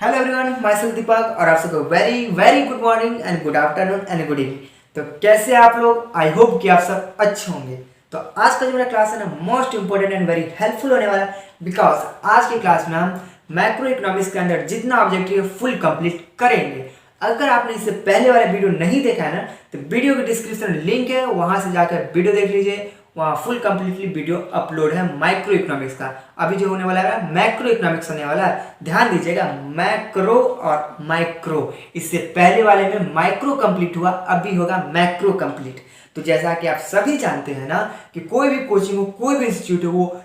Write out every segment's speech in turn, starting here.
Hello everyone, my self दीपक और आप सबको very very good morning and good afternoon and good evening. तो कैसे हैं आप लोग? आई होप कि आप सब अच्छे होंगे। तो आज का जो मेरा क्लास है ना, most important and very helpful होने वाला है, बिकॉज आज की क्लास में हम मैक्रो इकोनॉमिक्स के अंदर जितना ऑब्जेक्टिव है फुल कंप्लीट करेंगे। अगर आपने इससे पहले वाला वीडियो नहीं देखा है ना, तो वीडियो के डिस्क्रिप्शन में लिंक है, वहां से जाकर वीडियो देख लीजिए। वहाँ फुल कंप्लीटली वीडियो अपलोड है मैक्रो इकोनॉमिक्स का। अभी जो होने वाला है मैक्रो इकोनॉमिक्स होने वाला है, ध्यान दीजिएगा, मैक्रो और माइक्रो। इससे पहले वाले में माइक्रो कंप्लीट हुआ, अभी होगा मैक्रो कंप्लीट। तो जैसा कि आप सभी जानते हैं ना कि कोई भी कोचिंग हो, कोई भी इंस्टीट्यूट हो, वो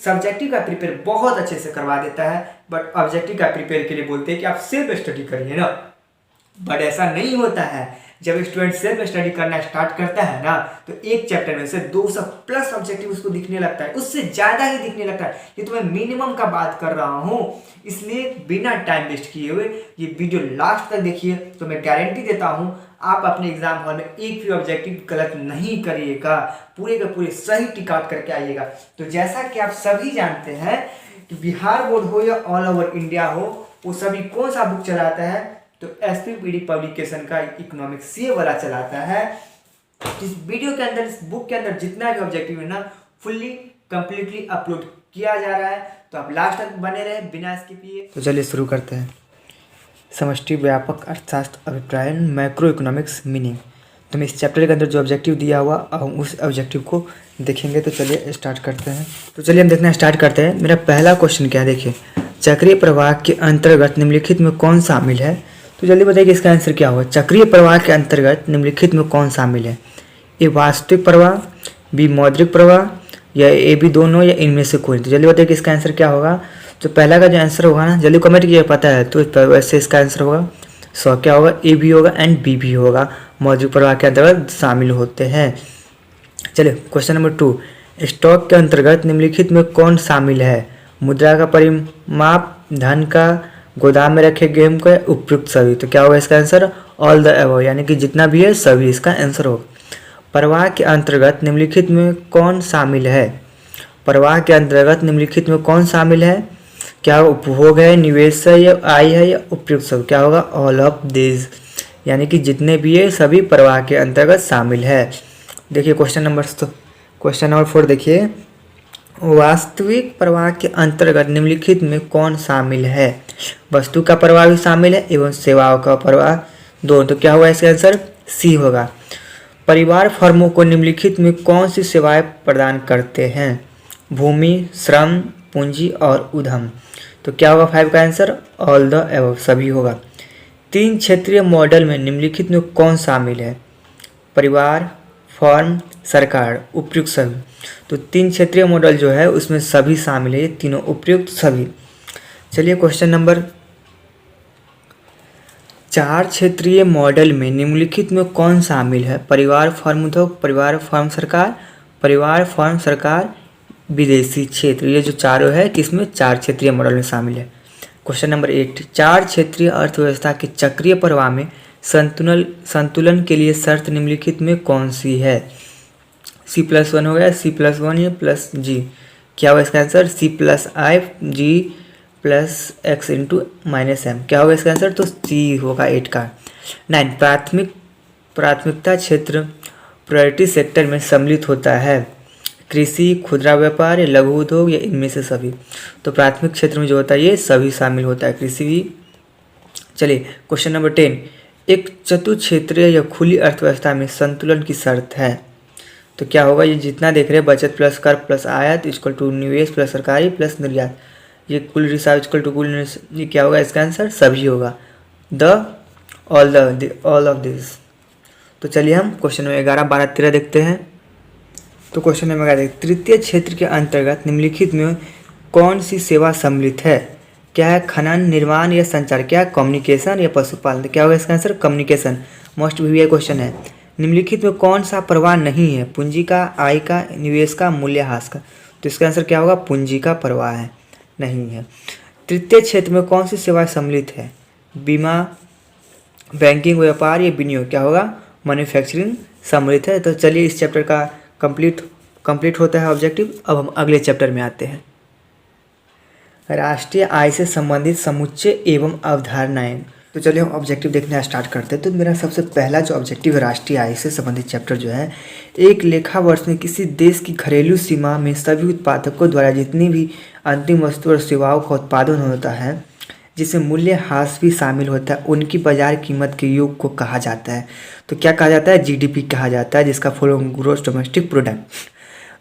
सब्जेक्टिव का प्रिपेयर बहुत अच्छे से करवा देता है, बट ऑब्जेक्टिव का प्रिपेयर के लिए बोलते हैं कि आप सिर्फ स्टडी करिए ना। बट ऐसा नहीं होता है। जब स्टूडेंट सेल्फ स्टडी करना स्टार्ट करता है ना, तो एक चैप्टर में से 200 प्लस ऑब्जेक्टिव उसको दिखने लगता है, उससे ज़्यादा ही दिखने लगता है। ये तो मैं मिनिमम का बात कर रहा हूँ, इसलिए बिना टाइम वेस्ट किए हुए ये वीडियो लास्ट तक देखिए। तो मैं गारंटी देता हूँ आप अपने एग्जाम हॉल में एक भी ऑब्जेक्टिव गलत नहीं करिएगा, पूरे के पूरे सही टिक आउट करके आइएगा। तो जैसा कि आप सभी जानते हैं कि बिहार बोर्ड हो या ऑल ओवर इंडिया हो, वो सभी कौन सा बुक चलाता है? तो एसपीपीडी पब्लिकेशन का इकोनॉमिक्स सीए वाला चलाता है। इस वीडियो के अंदर, इस बुक के अंदर जितना भी ऑब्जेक्टिव है ना, फुल्ली कंप्लीटली अपलोड किया जा रहा है। तो आप लास्ट तक बने रहे बिना स्किप किए। तो चलिए शुरू करते हैं। समष्टि व्यापक अर्थशास्त्र अभिप्राय मैक्रो इकोनॉमिक्स मीनिंग। तो मैं इस चैप्टर के अंदर जो ऑब्जेक्टिव दिया हुआ हम उस ऑब्जेक्टिव को देखेंगे। तो चलिए स्टार्ट करते हैं। तो चलिए हम देखना स्टार्ट करते हैं। मेरा पहला क्वेश्चन क्या है, देखिए, चक्रीय प्रवाह के अंतर्गत निम्नलिखित में कौन शामिल है? तो जल्दी बताइए कि इसका आंसर क्या होगा। चक्रीय प्रवाह के अंतर्गत निम्नलिखित में कौन शामिल है? ए वास्तविक प्रवाह, बी मौद्रिक प्रवाह, या ए बी दोनों, या इनमें से कोई। तो जल्दी बताइए कि इसका आंसर क्या होगा। तो पहला का जो आंसर होगा ना, जल्दी कमेंट कीजिए, पता है तो वैसे इसका आंसर होगा 100 क्या होगा, ए भी होगा एंड बी भी होगा, मौद्रिक प्रवाह के अंतर्गत शामिल होते हैं। चलिए क्वेश्चन नंबर 2, स्टॉक के अंतर्गत निम्नलिखित में कौन शामिल है? मुद्रा का परिमाप, धन का, गोदाम में रखे गेहूं का, उपयुक्त सभी। तो क्या होगा इसका आंसर? ऑल द अबव, यानी कि जितना भी है सभी इसका आंसर होगा। प्रवाह के अंतर्गत निम्नलिखित में कौन शामिल है? प्रवाह के अंतर्गत निम्नलिखित में कौन शामिल है? क्या उपभोग है, निवेश है, या आय है, या उपयुक्त सब? क्या होगा? ऑल ऑफ दिस, यानी कि जितने भी है सभी प्रवाह के अंतर्गत शामिल है। देखिए क्वेश्चन नंबर 4 देखिए, वास्तविक प्रवाह के अंतर्गत निम्नलिखित में कौन शामिल है? वस्तु का प्रवाह भी शामिल है एवं सेवाओं का प्रवाह दोनों। तो क्या होगा इसका आंसर? सी होगा। परिवार फर्मों को निम्नलिखित में कौन सी सेवाएं प्रदान करते हैं? भूमि, श्रम, पूंजी और उद्यम। तो क्या होगा 5 का आंसर? ऑल द अबव, सभी होगा। 3 क्षेत्रीय मॉडल में निम्नलिखित में कौन शामिल है? परिवार, फर्म, सरकार, उपयुक्त सभी। तो 3 क्षेत्रीय मॉडल जो है उसमें सभी शामिल है, ये तीनों उपयुक्त सभी। चलिए क्वेश्चन नंबर 4 क्षेत्रीय मॉडल में निम्नलिखित में कौन शामिल है? परिवार, फर्म, उद्योग, परिवार, फर्म, सरकार, परिवार, फर्म, सरकार, विदेशी क्षेत्र। ये जो चारों है किसमें? 4 क्षेत्रीय मॉडल में शामिल है। क्वेश्चन नंबर 8, 4 क्षेत्रीय अर्थव्यवस्था के चक्रीय प्रवाह में संतुलन के लिए शर्त निम्नलिखित में कौन सी है? C+1 हो गया, C+1 या प्लस जी। क्या होगा इसका answer? C+I G+X into -M। क्या होगा इसका आंसर? तो सी होगा 8 का। 9, प्राथमिकता क्षेत्र प्रायोरिटी सेक्टर में सम्मिलित होता है? कृषि, खुदरा व्यापार, या लघु उद्योग, या इनमें से सभी। तो प्राथमिक क्षेत्र में जो होता है ये सभी शामिल होता है, कृषि भी। चलिए क्वेश्चन नंबर 10, एक चतुर्क्षेत्रीय या खुली अर्थव्यवस्था में संतुलन की शर्त है? तो क्या होगा? ये जितना देख रहे हैं, बचत प्लस कर प्लस आयात इक्वल टू निवेश प्लस सरकारी प्लस निर्यात, ये कुल रिसाव इक्वल टू कुल, ये क्या होगा इसका आंसर? सभी होगा, ऑल ऑफ दिस। तो चलिए हम क्वेश्चन नंबर 11, 12, 13 देखते हैं। तो क्वेश्चन नंबर 11, तृतीय क्षेत्र के अंतर्गत निम्नलिखित में कौन सी सेवा सम्मिलित है? क्या है? खनन, निर्माण, या संचार? क्या है? कम्युनिकेशन, या पशुपालन? क्या होगा इसका आंसर? कम्युनिकेशन। मोस्ट भी क्वेश्चन है। निम्नलिखित में कौन सा प्रवाह नहीं है? पूंजी का, आय का, निवेश का, मूल्यह्रास का। तो इसका आंसर क्या होगा? पूंजी का प्रवाह है, नहीं है। तृतीय क्षेत्र में कौन सी सेवाएं सम्मिलित है? बीमा, बैंकिंग, व्यापार, या विनियोग? क्या होगा? मैन्युफैक्चरिंग सम्मिलित है। तो चलिए इस चैप्टर का कंप्लीट होता है ऑब्जेक्टिव। अब हम अगले चैप्टर में आते हैं। राष्ट्रीय आय से संबंधित समुच्चय एवं अवधारणाएं। तो चलिए हम ऑब्जेक्टिव देखना स्टार्ट करते हैं। तो मेरा सबसे पहला जो ऑब्जेक्टिव है राष्ट्रीय आय से संबंधित चैप्टर जो है, एक लेखा वर्ष में किसी देश की घरेलू सीमा में सभी उत्पादकों द्वारा जितनी भी अंतिम वस्तु और सेवाओं का उत्पादन होता है जिसमें मूल्य ह्रास भी शामिल होता है, उनकी बाजार कीमत के योग को कहा जाता है। तो क्या कहा जाता है? जीडीपी कहा जाता है, जिसका full form gross domestic product.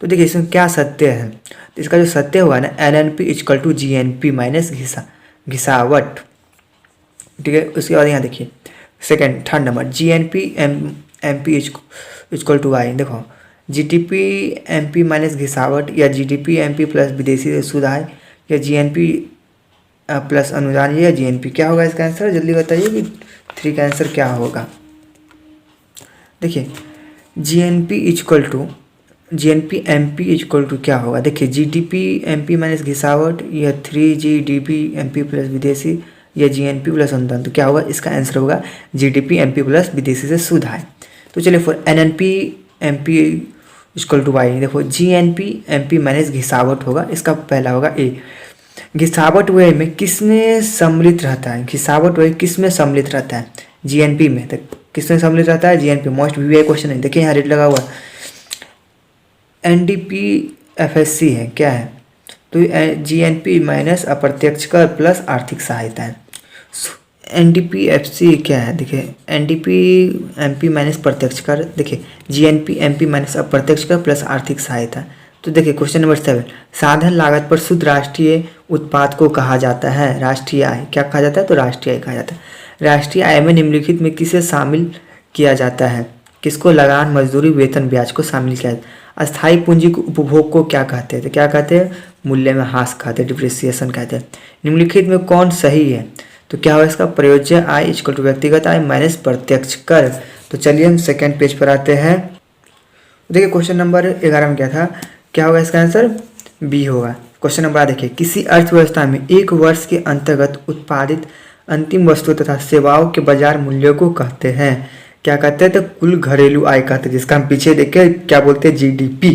तो देखिए इसमें क्या सत्य है, तो इसका जो सत्य होगा ना, NNP equal to GNP minus घिसावट। ठीक है, उसके बाद यहाँ देखिए second third number GNP MP equal to Y. देखो जीडीपी एमपी माइनस घिसावट या जीडीपी एमपी प्लस विदेशी सुधार या जीएनपी प्लस अनुदान या जीएनपी, क्या होगा इसका आंसर? जल्दी बताइए कि 3 का आंसर क्या होगा। देखिए जीएनपी एमपी इक्वल टू क्या होगा? देखिए जीडीपी एमपी माइनस घिसावट या 3 एमपी प्लस विदेशी या जीएनपी प्लस अनुदान। तो क्या होगा इसका आंसर? होगा जीडीपी एमपी प्लस विदेशी से सुधार। तो चलिए for NNP MP equal to Y. देखो जीएनपी एमपी माइनस घिसावट होगा, इसका पहला होगा ए। घिसावट वे में किसमें सम्मिलित रहता है? घिसावट वे किसमें सम्मिलित रहता है? जीएनपी में। तो किसमें सम्मिलित रहता है? जीएनपी। मोस्ट वीवीआई क्वेश्चन है, देखिए यहाँ रेट लगा हुआ एनडीपी एफएससी है, क्या है? तो जीएनपी माइनस अप्रत्यक्ष कर प्लस आर्थिक सहायता है। एनडीपी एफसी क्या है? देखिए एनडीपी एमपी माइनस प्रत्यक्ष कर, देखिए जीएनपी एमपी माइनस अप्रत्यक्ष कर प्लस आर्थिक सहायता। तो देखिए क्वेश्चन नंबर 7, साधन लागत पर शुद्ध राष्ट्रीय उत्पाद को कहा जाता है राष्ट्रीय आय। क्या कहा जाता है? तो राष्ट्रीय आय कहा जाता है। राष्ट्रीय आय में निम्नलिखित में किसे शामिल किया जाता है? किसको? लगान, मजदूरी, वेतन, ब्याज को शामिल किया जाता है। अस्थायी पूंजी को उपभोग को क्या कहते हैं? तो क्या कहते हैं? मूल्य में ह्रास कहते हैं, डिप्रिसिएशन कहते हैं। निम्नलिखित में कौन सही है? तो क्या होगा इसका? प्रयोज्य आय इक्वल टू व्यक्तिगत आय माइनस प्रत्यक्ष कर। तो चलिए हम सेकेंड पेज पर आते हैं। देखिए क्वेश्चन नंबर 11 में क्या था? क्या होगा इसका आंसर? बी होगा। क्वेश्चन नंबर देखिए, किसी अर्थव्यवस्था में एक वर्ष के अंतर्गत उत्पादित अंतिम वस्तु तथा सेवाओं के बाजार मूल्यों को कहते हैं। क्या कहते हैं? तो कुल घरेलू आय कहते हैं, जिसका हम पीछे देखे क्या बोलते हैं? जीडीपी।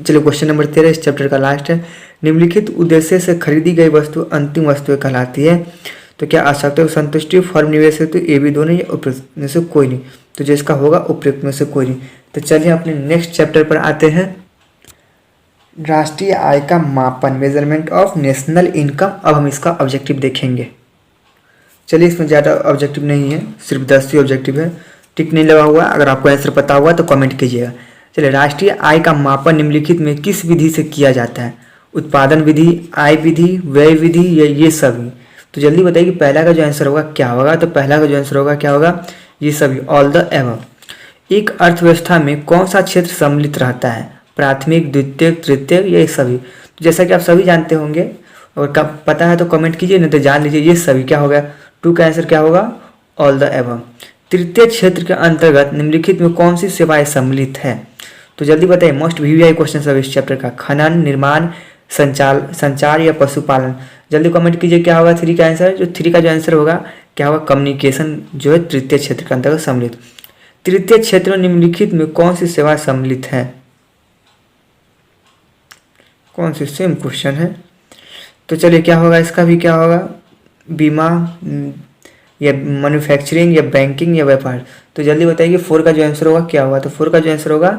चलिए क्वेश्चन नंबर 13 इस चैप्टर का लास्ट है। निम्नलिखित उद्देश्य से खरीदी गई वस्तु अंतिम वस्तु कहलाती है। तो क्या आवश्यकता की संतुष्टि, फर्म निवेश हेतु, ये भी दोनों या उपयुक्त में से कोई नहीं। तो जो इसका होगा उपयुक्त में से कोई नहीं। तो चलिए अपने नेक्स्ट चैप्टर पर आते हैं, राष्ट्रीय आय का मापन, मेजरमेंट ऑफ नेशनल इनकम। अब हम इसका ऑब्जेक्टिव देखेंगे। चलिए इसमें ज़्यादा ऑब्जेक्टिव नहीं है, सिर्फ 10 ही ऑब्जेक्टिव है। टिक नहीं लगा हुआ, अगर आपको आंसर पता हुआ तो कमेंट कीजिएगा। चलिए राष्ट्रीय आय का मापन निम्नलिखित में किस विधि से किया जाता है? उत्पादन विधि, आय विधि, व्यय विधि या ये सभी। तो जल्दी बताइए कि पहला का जो आंसर होगा क्या होगा? तो पहला का जो आंसर होगा क्या होगा? ये सभी, ऑल द एबव। एक अर्थव्यवस्था में कौन सा क्षेत्र सम्मिलित रहता है? प्राथमिक, द्वितीयक, तृतीयक या ये सभी। तो जैसा कि आप सभी जानते होंगे, और कब पता है तो कमेंट कीजिए, नहीं तो जान लीजिए ये सभी। क्या हो गया? 2 का आंसर क्या होगा? All the above. तृतीय क्षेत्र के अंतर्गत निम्नलिखित में कौन सी सेवाएं सम्मिलित है? तो जल्दी बताइए, मोस्ट वीवीआई क्वेश्चन सब इस चैप्टर का। खनन, निर्माण, संचार या पशुपालन। जल्दी कमेंट कीजिए क्या होगा 3 का आंसर। जो 3 का जो आंसर होगा क्या होगा? कम्युनिकेशन जो है तृतीय क्षेत्र के अंतर्गत सम्मिलित। तृतीय क्षेत्र में निम्नलिखित में कौन सी सेवा सम्मिलित है? कौन सी? सेम क्वेश्चन है। तो चलिए क्या होगा इसका भी? क्या होगा? बीमा या मैन्युफैक्चरिंग या बैंकिंग या व्यापार। तो जल्दी बताइए 4 का जो आंसर होगा क्या होगा? तो 4 का जो आंसर होगा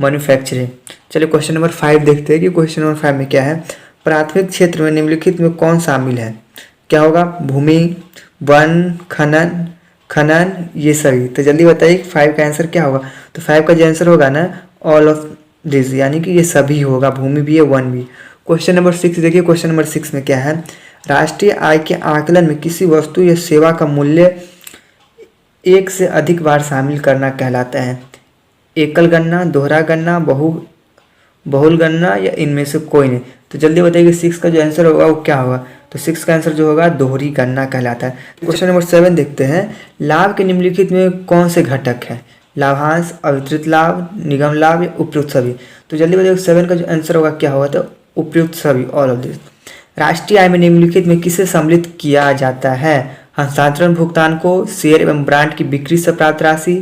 मैन्युफैक्चरिंग। चलिए क्वेश्चन नंबर 5 देखते हैं कि क्वेश्चन नंबर 5 में क्या है। प्राथमिक क्षेत्र में निम्नलिखित में कौन शामिल है? क्या होगा? भूमि, वन, खनन ये सभी। तो जल्दी बताइए 5 का आंसर क्या होगा? तो 5 का जो आंसर होगा ना, ऑल ऑफ दिस, यानी कि ये सभी होगा, भूमि भी है, वन भी। क्वेश्चन नंबर 6 देखिए, क्वेश्चन नंबर 6 में क्या है? राष्ट्रीय आय के आकलन में किसी वस्तु या सेवा का मूल्य एक से अधिक बार शामिल करना कहलाता है। एकल गणना, दोहरा गणना, बहुल गणना या इनमें से कोई नहीं। तो जल्दी बताइए 6 का जो आंसर होगा वो क्या होगा? तो 6 का आंसर जो होगा दोहरी गणना कहलाता है। क्वेश्चन नंबर 7 देखते हैं, लाभ के निम्नलिखित में कौन से घटक है? लाभांश, अवितरित लाभ, निगम लाभ या उपयुक्त सभी। तो जल्दी बताइए 7 का जो आंसर होगा क्या होगा? तो उपयुक्त सभी, ऑल ऑफ दिस। राष्ट्रीय आय में निम्नलिखित में किसे सम्मिलित किया जाता है? हस्तांतरण भुगतान को, शेयर एवं ब्रांड की बिक्री से प्राप्त राशि,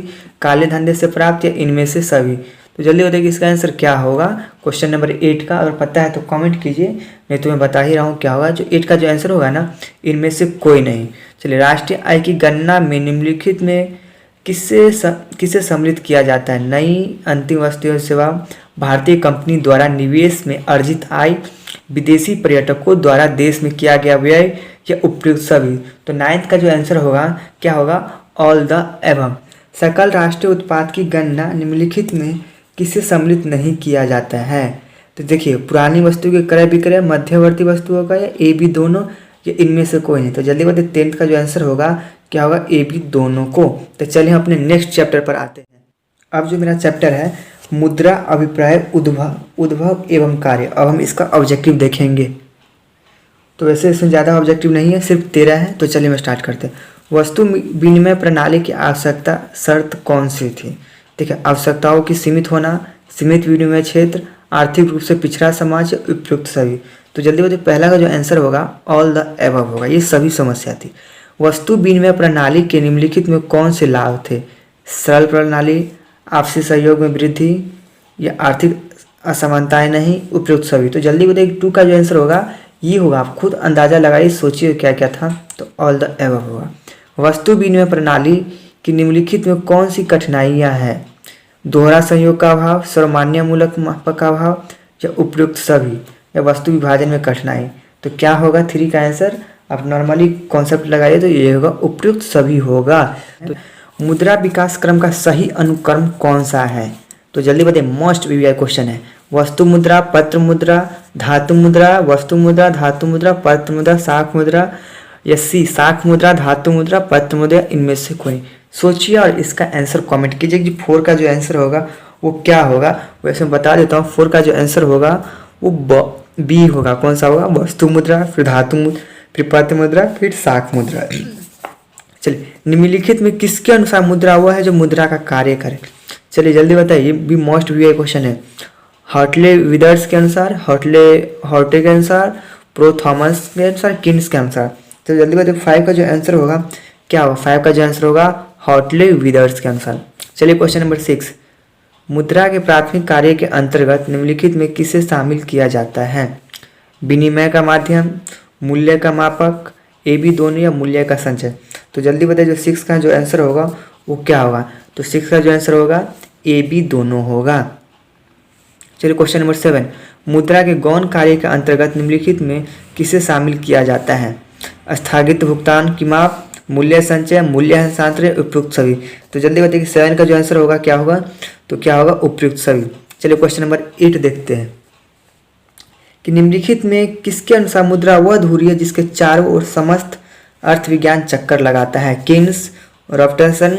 काले धंधे से प्राप्त या इनमें से सभी। तो जल्दी बताइए कि इसका आंसर क्या होगा क्वेश्चन नंबर 8 का। अगर पता है तो कमेंट कीजिए, नहीं तो मैं बता ही रहा हूँ क्या होगा। जो 8 का जो आंसर होगा ना, इनमें से कोई नहीं। चलिए, राष्ट्रीय आय की गणना में निम्नलिखित में किसे सम्मिलित किया जाता है? नई अंतिम वस्तु एवं सेवा, भारतीय कंपनी द्वारा निवेश में अर्जित आय, विदेशी पर्यटकों द्वारा देश में किया गया व्यय, या उपयुक्त सभी। तो 9th का जो आंसर होगा क्या होगा? All the above. सकल राष्ट्रीय उत्पाद की गणना निम्नलिखित में किसे सम्मिलित नहीं किया जाता है? तो देखिए, पुरानी वस्तु के क्रय विक्रय, मध्यवर्ती वस्तुओं का, या ए बी दोनों, या इनमें से कोई नहीं। तो जल्दी बताइए 10th का जो आंसर होगा क्या होगा? ए बी दोनों को। तो चलिए हम अपने नेक्स्ट चैप्टर पर आते हैं। अब जो मेरा चैप्टर है मुद्रा, अभिप्राय, उद्भव एवं कार्य। अब हम इसका ऑब्जेक्टिव देखेंगे। तो वैसे इसमें ज़्यादा ऑब्जेक्टिव नहीं है, सिर्फ 13 है। तो चलिए मैं स्टार्ट करते हैं। वस्तु विनिमय प्रणाली की आवश्यकता शर्त कौन सी थी? देखिए, आवश्यकताओं की सीमित होना, सीमित विनिमय क्षेत्र, आर्थिक रूप से पिछड़ा समाज, उपयुक्त सभी। तो जल्दी बताइए पहला का जो आंसर होगा ऑल द एबव होगा। ये सभी समस्या थी। वस्तु विनिमय प्रणाली के निम्नलिखित में कौन से लाभ थे? सरल प्रणाली, आपसी सहयोग में वृद्धि, या आर्थिक असमानताएं नहीं, उपयुक्त सभी। तो जल्दी बताइए 2 का जो आंसर होगा ये होगा। आप खुद अंदाजा लगाइए, सोचिए क्या क्या था। तो ऑल द एबव होगा। वस्तु विनिमय प्रणाली की निम्नलिखित में कौन सी कठिनाइयां हैं? दोहरा संयोग का अभाव, सर्वमान्य मूलक मापक का अभाव, या उपयुक्त सभी, या वस्तु विभाजन में कठिनाई। तो क्या होगा 3 का आंसर? आप नॉर्मली कॉन्सेप्ट लगाइए तो ये होगा उपयुक्त सभी होगा। तो मुद्रा विकास क्रम का सही अनुक्रम कौन सा है? तो जल्दी बताइए, मोस्ट वीवीआई क्वेश्चन है। वस्तु मुद्रा, पत्र मुद्रा, धातु मुद्रा, वस्तु मुद्रा, धातु मुद्रा, पत्र मुद्रा, शाख मुद्रा, या सी शाख मुद्रा, धातु मुद्रा, पत्र मुद्रा, इनमें से कोई। सोचिए और इसका आंसर कमेंट कीजिए कि 4 का जो आंसर होगा वो क्या होगा। वैसे मैं बता देता हूँ 4 का जो आंसर होगा वो बी होगा। कौन सा होगा? वस्तु मुद्रा, फिर धातु मुद्रा, फिर पत्र मुद्रा, फिर शाख मुद्रा। चलिए, निम्नलिखित में किसके अनुसार मुद्रा हुआ है जो मुद्रा का कार्य करे? चलिए जल्दी बताइए, ये भी मोस्ट वीआई क्वेश्चन है। हॉटले विदर्स के अनुसार, हॉटे के अनुसार, प्रो थॉमस के अनुसार, किन्स के अनुसार। तो जल्दी बताइए 5 का जो आंसर होगा क्या होगा? 5 का जो आंसर होगा हॉटले विदर्स के अनुसार। चलिए क्वेश्चन नंबर 6। मुद्रा के प्राथमिक कार्य के अंतर्गत निम्नलिखित में किसे शामिल किया जाता है? विनिमय का माध्यम, मूल्य का मापक, ए बी दोनों, या मूल्य का संचय। तो जल्दी बताइए जो 6 का जो आंसर होगा वो क्या होगा? तो 6 का जो आंसर होगा ए बी दोनों होगा। चलिए क्वेश्चन नंबर 7। मुद्रा के गौण कार्य के अंतर्गत निम्नलिखित में किसे शामिल किया जाता है? स्थगित भुगतान की माप, मूल्य संचय, मूल्य हस्तांतरण, उपयुक्त सभी। तो जल्दी बताइए 7 का जो आंसर होगा क्या होगा? तो क्या होगा? उपयुक्त सभी। चलिए क्वेश्चन नंबर 8 देखते हैं कि निम्नलिखित में किसके अनुसार मुद्रा वह धुरी है जिसके चारों ओर समस्त अर्थविज्ञान चक्कर लगाता है? किन्स, रॉबर्टसन,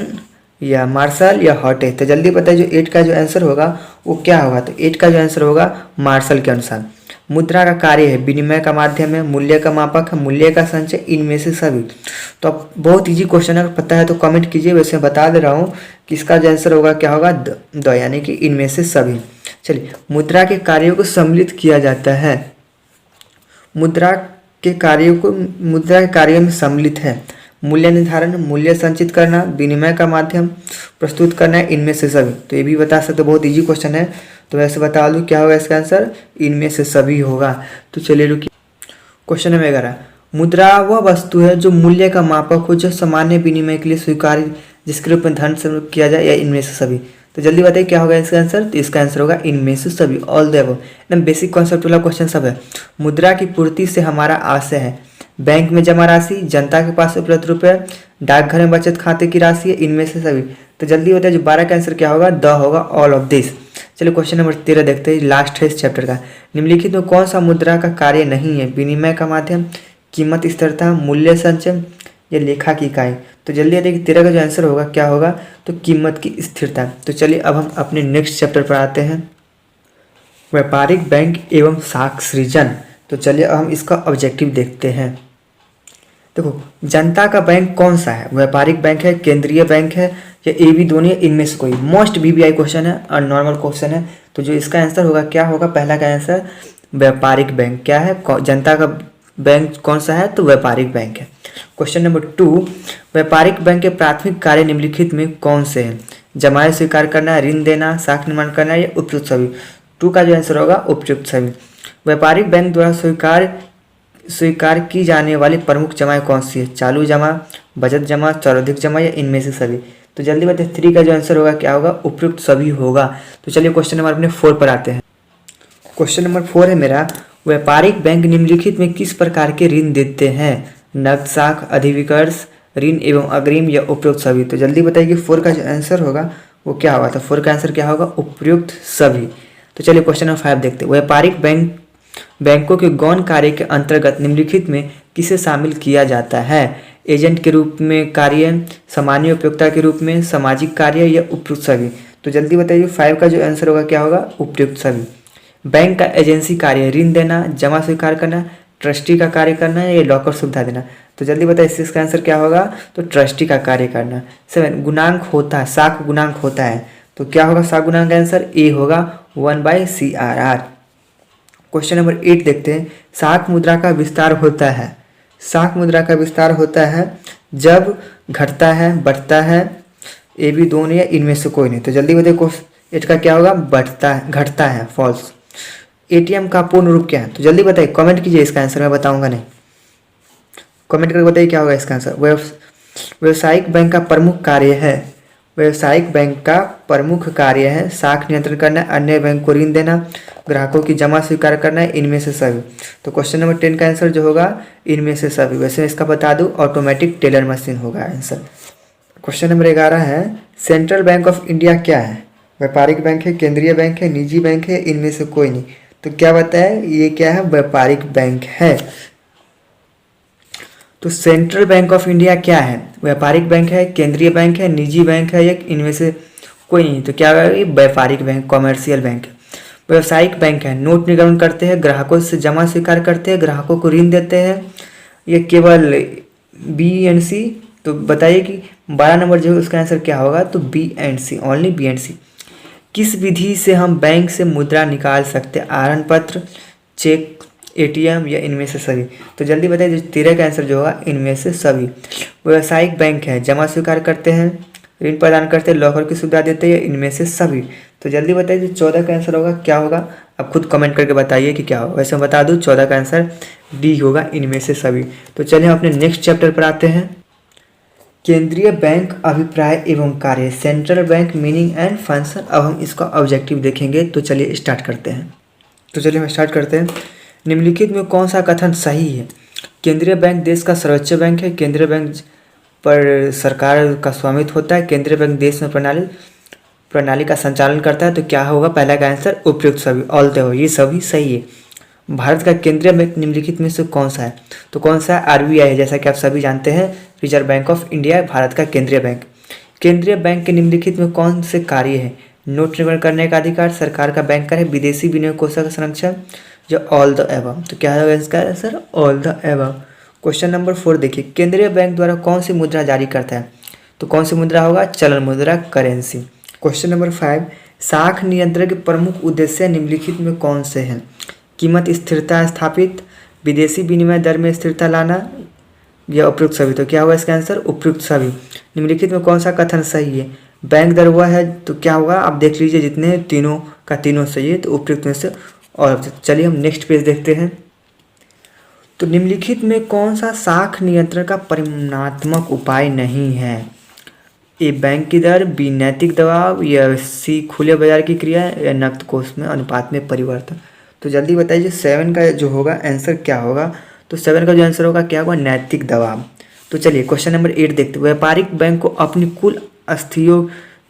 या मार्शल, या हॉटे। तो जल्दी बताइए जो 8 का जो आंसर होगा वो क्या होगा? तो 8 का जो आंसर होगा मार्शल के अनुसार। मुद्रा का कार्य है विनिमय का माध्यम है, मूल्य का मापक है, मूल्य का संचय, इनमें से सभी। तो अब बहुत इजी क्वेश्चन है, अगर पता है तो कमेंट कीजिए। वैसे बता दे रहा हूँ कि इसका जो आंसर होगा क्या होगा? द, यानी कि इनमें से सभी। चलिए, मुद्रा के कार्यों को सम्मिलित किया जाता है। मुद्रा के कार्यों में सम्मिलित है मूल्य निर्धारण, मूल्य संचित करना, विनिमय का माध्यम प्रस्तुत करना, इनमें से सभी। तो ये भी बता सकते, बहुत इजी क्वेश्चन है। तो वैसे बता दूं क्या होगा इसका आंसर? इनमें से सभी होगा। तो चलिए रुकिए, क्वेश्चन नंबर 11। मुद्रा वह वस्तु है जो मूल्य का मापक हो, जो सामान्य विनिमय के लिए स्वीकार्य, जिसके रूप में धन स्वरूप किया जाए, या इनमें से सभी। तो जल्दी बताइए क्या होगा इसका आंसर? तो इसका आंसर होगा इनमें से सभी, ऑल द अबव। एकदम बेसिक कॉन्सेप्ट वाला क्वेश्चन सब है। मुद्रा की पूर्ति से हमारा आशय है बैंक में जमा राशि, जनता के पास उपलब्ध रुपये, डाकघर में बचत खाते की राशि है, इनमें से सभी। तो जल्दी बताइए जो 12 का आंसर क्या होगा? द होगा, ऑल ऑफ दिस। चलिए क्वेश्चन नंबर 13 देखते हैं, लास्ट है इस चैप्टर का। निम्नलिखित में कौन सा मुद्रा का कार्य नहीं है? विनिमय का माध्यम, कीमत स्थिरता, मूल्य संचय, या लेखा की इकाई। तो जल्दी देखिए 13 का जो आंसर होगा क्या होगा? तो कीमत की स्थिरता। तो चलिए अब हम अपने नेक्स्ट चैप्टर पर आते हैं, व्यापारिक बैंक एवं शाख सृजन। तो चलिए अब हम इसका ऑब्जेक्टिव देखते हैं। देखो, जनता का बैंक कौन सा है? व्यापारिक बैंक है, केंद्रीय बैंक है, या ए बी दोनों, इनमें से कोई। मोस्ट वीवीआई क्वेश्चन है और नॉर्मल क्वेश्चन है। तो जो इसका आंसर होगा क्या होगा? पहला का आंसर व्यापारिक बैंक। क्या है? जनता का बैंक कौन सा है? तो व्यापारिक बैंक है। क्वेश्चन नंबर 2, व्यापारिक बैंक के प्राथमिक कार्य निम्नलिखित में कौन से हैं? जमाएं स्वीकार करना, ऋण देना, साख निर्माण करना या उपयुक्त सभी। 2 का जो आंसर होगा उपयुक्त सभी। व्यापारिक बैंक द्वारा स्वीकार की जाने वाली प्रमुख जमाएं कौन सी है? चालू जमा, बचत जमा, सर्वाधिक जमा या इनमें से सभी। तो जल्दी बताइए 3 का जो आंसर होगा क्या होगा? उपयुक्त सभी होगा। तो चलिए क्वेश्चन नंबर अपने 4 पर आते हैं। क्वेश्चन नंबर 4 है मेरा, व्यापारिक बैंक निम्नलिखित में किस प्रकार के ऋण देते हैं? नकद, साख, अधिविकर्ष, ऋण एवं अग्रिम या उपयुक्त सभी। तो जल्दी बताइए कि 4 का जो आंसर होगा वो क्या होगा? तो 4 का आंसर क्या होगा? उपयुक्त सभी। तो चलिए क्वेश्चन नंबर 5 देखते हैं। व्यापारिक बैंकों के गौण कार्य के अंतर्गत निम्नलिखित में किसे शामिल किया जाता है? एजेंट के रूप में कार्य, सामान्य उपयोक्ता के रूप में, सामाजिक कार्य या उपयुक्त सभी। तो जल्दी बताइए 5 का जो आंसर होगा क्या होगा? उपयुक्त सभी। बैंक का एजेंसी कार्य ऋण देना, जमा स्वीकार करना, ट्रस्टी का कार्य करना या लॉकर सुविधा देना। तो जल्दी बताइए इसका आंसर क्या होगा? तो ट्रस्टी का कार्य करना। 7 गुणांक होता है, साख गुणांक होता है। तो क्या होगा साख गुणांक का आंसर? ए होगा 1/CRR। क्वेश्चन नंबर 8 देखते हैं। साख मुद्रा का विस्तार होता है, साख मुद्रा का विस्तार होता है जब घटता है, बढ़ता है, ए बी दोनों या इनमें से कोई नहीं। तो जल्दी बताइए इसका क्या होगा? बढ़ता है, घटता है, फॉल्स। एटीएम का पूर्ण रूप क्या है? तो जल्दी बताइए, कमेंट कीजिए इसका आंसर, मैं बताऊंगा नहीं। कमेंट करके बताइए क्या होगा इसका आंसर। व्यवसायिक बैंक का प्रमुख कार्य है, व्यवसायिक बैंक का प्रमुख कार्य है साख नियंत्रण करना, अन्य बैंक को ऋण देना, ग्राहकों की जमा स्वीकार करना है, इनमें से सभी। तो क्वेश्चन नंबर 10 का आंसर जो होगा इनमें से सभी। वैसे इसका बता दूं ऑटोमेटिक टेलर मशीन होगा आंसर। क्वेश्चन नंबर 11 है, सेंट्रल बैंक ऑफ इंडिया क्या है? व्यापारिक बैंक है, केंद्रीय बैंक है, निजी बैंक है, इनमें से कोई नहीं। तो क्या बताया? ये क्या है? व्यापारिक बैंक है। तो सेंट्रल बैंक ऑफ इंडिया क्या है? व्यापारिक बैंक है, केंद्रीय बैंक है, निजी बैंक है या इनमें से कोई नहीं। तो क्या होगा? ये व्यापारिक बैंक, कॉमर्शियल बैंक है। व्यावसायिक बैंक है, नोट निर्गमन करते हैं, ग्राहकों से जमा स्वीकार करते हैं, ग्राहकों को ऋण देते हैं, ये केवल बी एंड सी। तो बताइए कि 12 नंबर जो है उसका आंसर क्या होगा? तो B and C, only B and C. किस विधि से हम बैंक से मुद्रा निकाल सकते हैं? आहरण पत्र, चेक, एटीएम या इनमें से सभी। तो जल्दी बताइए 13 का आंसर जो होगा इनमें से सभी। व्यावसायिक बैंक है, जमा स्वीकार करते हैं, ऋण प्रदान करते हैं, लॉकर की सुविधा देते हैं, इनमें से सभी। तो जल्दी बताइए 14 का आंसर होगा क्या होगा? आप खुद कमेंट करके बताइए कि क्या होगा। वैसे मैं बता दूं 14 का आंसर डी होगा, इनमें से सभी। तो चलिए हम अपने नेक्स्ट चैप्टर पर आते हैं। केंद्रीय बैंक अभिप्राय एवं कार्य, central bank meaning and function. अब हम इसका ऑब्जेक्टिव देखेंगे। तो चलिए स्टार्ट करते हैं। तो चलिए हम स्टार्ट करते हैं। निम्नलिखित में कौन सा कथन सही है? केंद्रीय बैंक देश का सर्वोच्च बैंक है, केंद्रीय बैंक पर सरकार का स्वामित्व होता है, केंद्रीय बैंक देश में प्रणाली का संचालन करता है। तो क्या होगा? पहला का आंसर उपयुक्त सभी, ऑल द वे, ये सभी सही है। भारत का केंद्रीय बैंक निम्नलिखित में से कौन सा है? तो कौन सा है? आरबीआई है, जैसा कि आप सभी जानते हैं, रिजर्व बैंक ऑफ इंडिया है भारत का केंद्रीय बैंक। केंद्रीय बैंक के निम्नलिखित में कौन से कार्य है? नोट निर्माण करने का अधिकार, सरकार का बैंक कर है, विदेशी विनिमय कोषों का संरक्षण, जो ऑल द एबव। तो क्या होगा इसका answer? All the above. Question number 4 देखिए, केंद्रीय बैंक द्वारा कौन सी मुद्रा जारी करता है? तो कौन सी मुद्रा होगा? चलन मुद्रा, करेंसी। क्वेश्चन नंबर 5, साख नियंत्रण के प्रमुख उद्देश्य निम्नलिखित में कौन से हैं? कीमत स्थिरता स्थापित, विदेशी विनिमय दर में स्थिरता लाना या उपयुक्त सभी। तो क्या होगा इसका आंसर? उपयुक्त सभी। निम्नलिखित में कौन सा कथन सही है? बैंक दर हुआ है, तो क्या होगा? आप देख लीजिए, जितने तीनों का तीनों सही है, तो उपयुक्त में से। और चलिए हम नेक्स्ट पेज देखते हैं। तो निम्नलिखित में कौन सा साख नियंत्रण का परिमाणात्मक उपाय नहीं है? ए बैंक की दर, बी नैतिक दबाव, या सी खुले बाजार की क्रिया, या नकद कोष में अनुपात में परिवर्तन। तो जल्दी बताइए 7 का जो होगा आंसर क्या होगा? तो 7 का जो आंसर होगा क्या होगा? नैतिक दबाव। तो चलिए क्वेश्चन नंबर 8 देखते हैं। व्यापारिक बैंक को अपनी कुल अस्थियों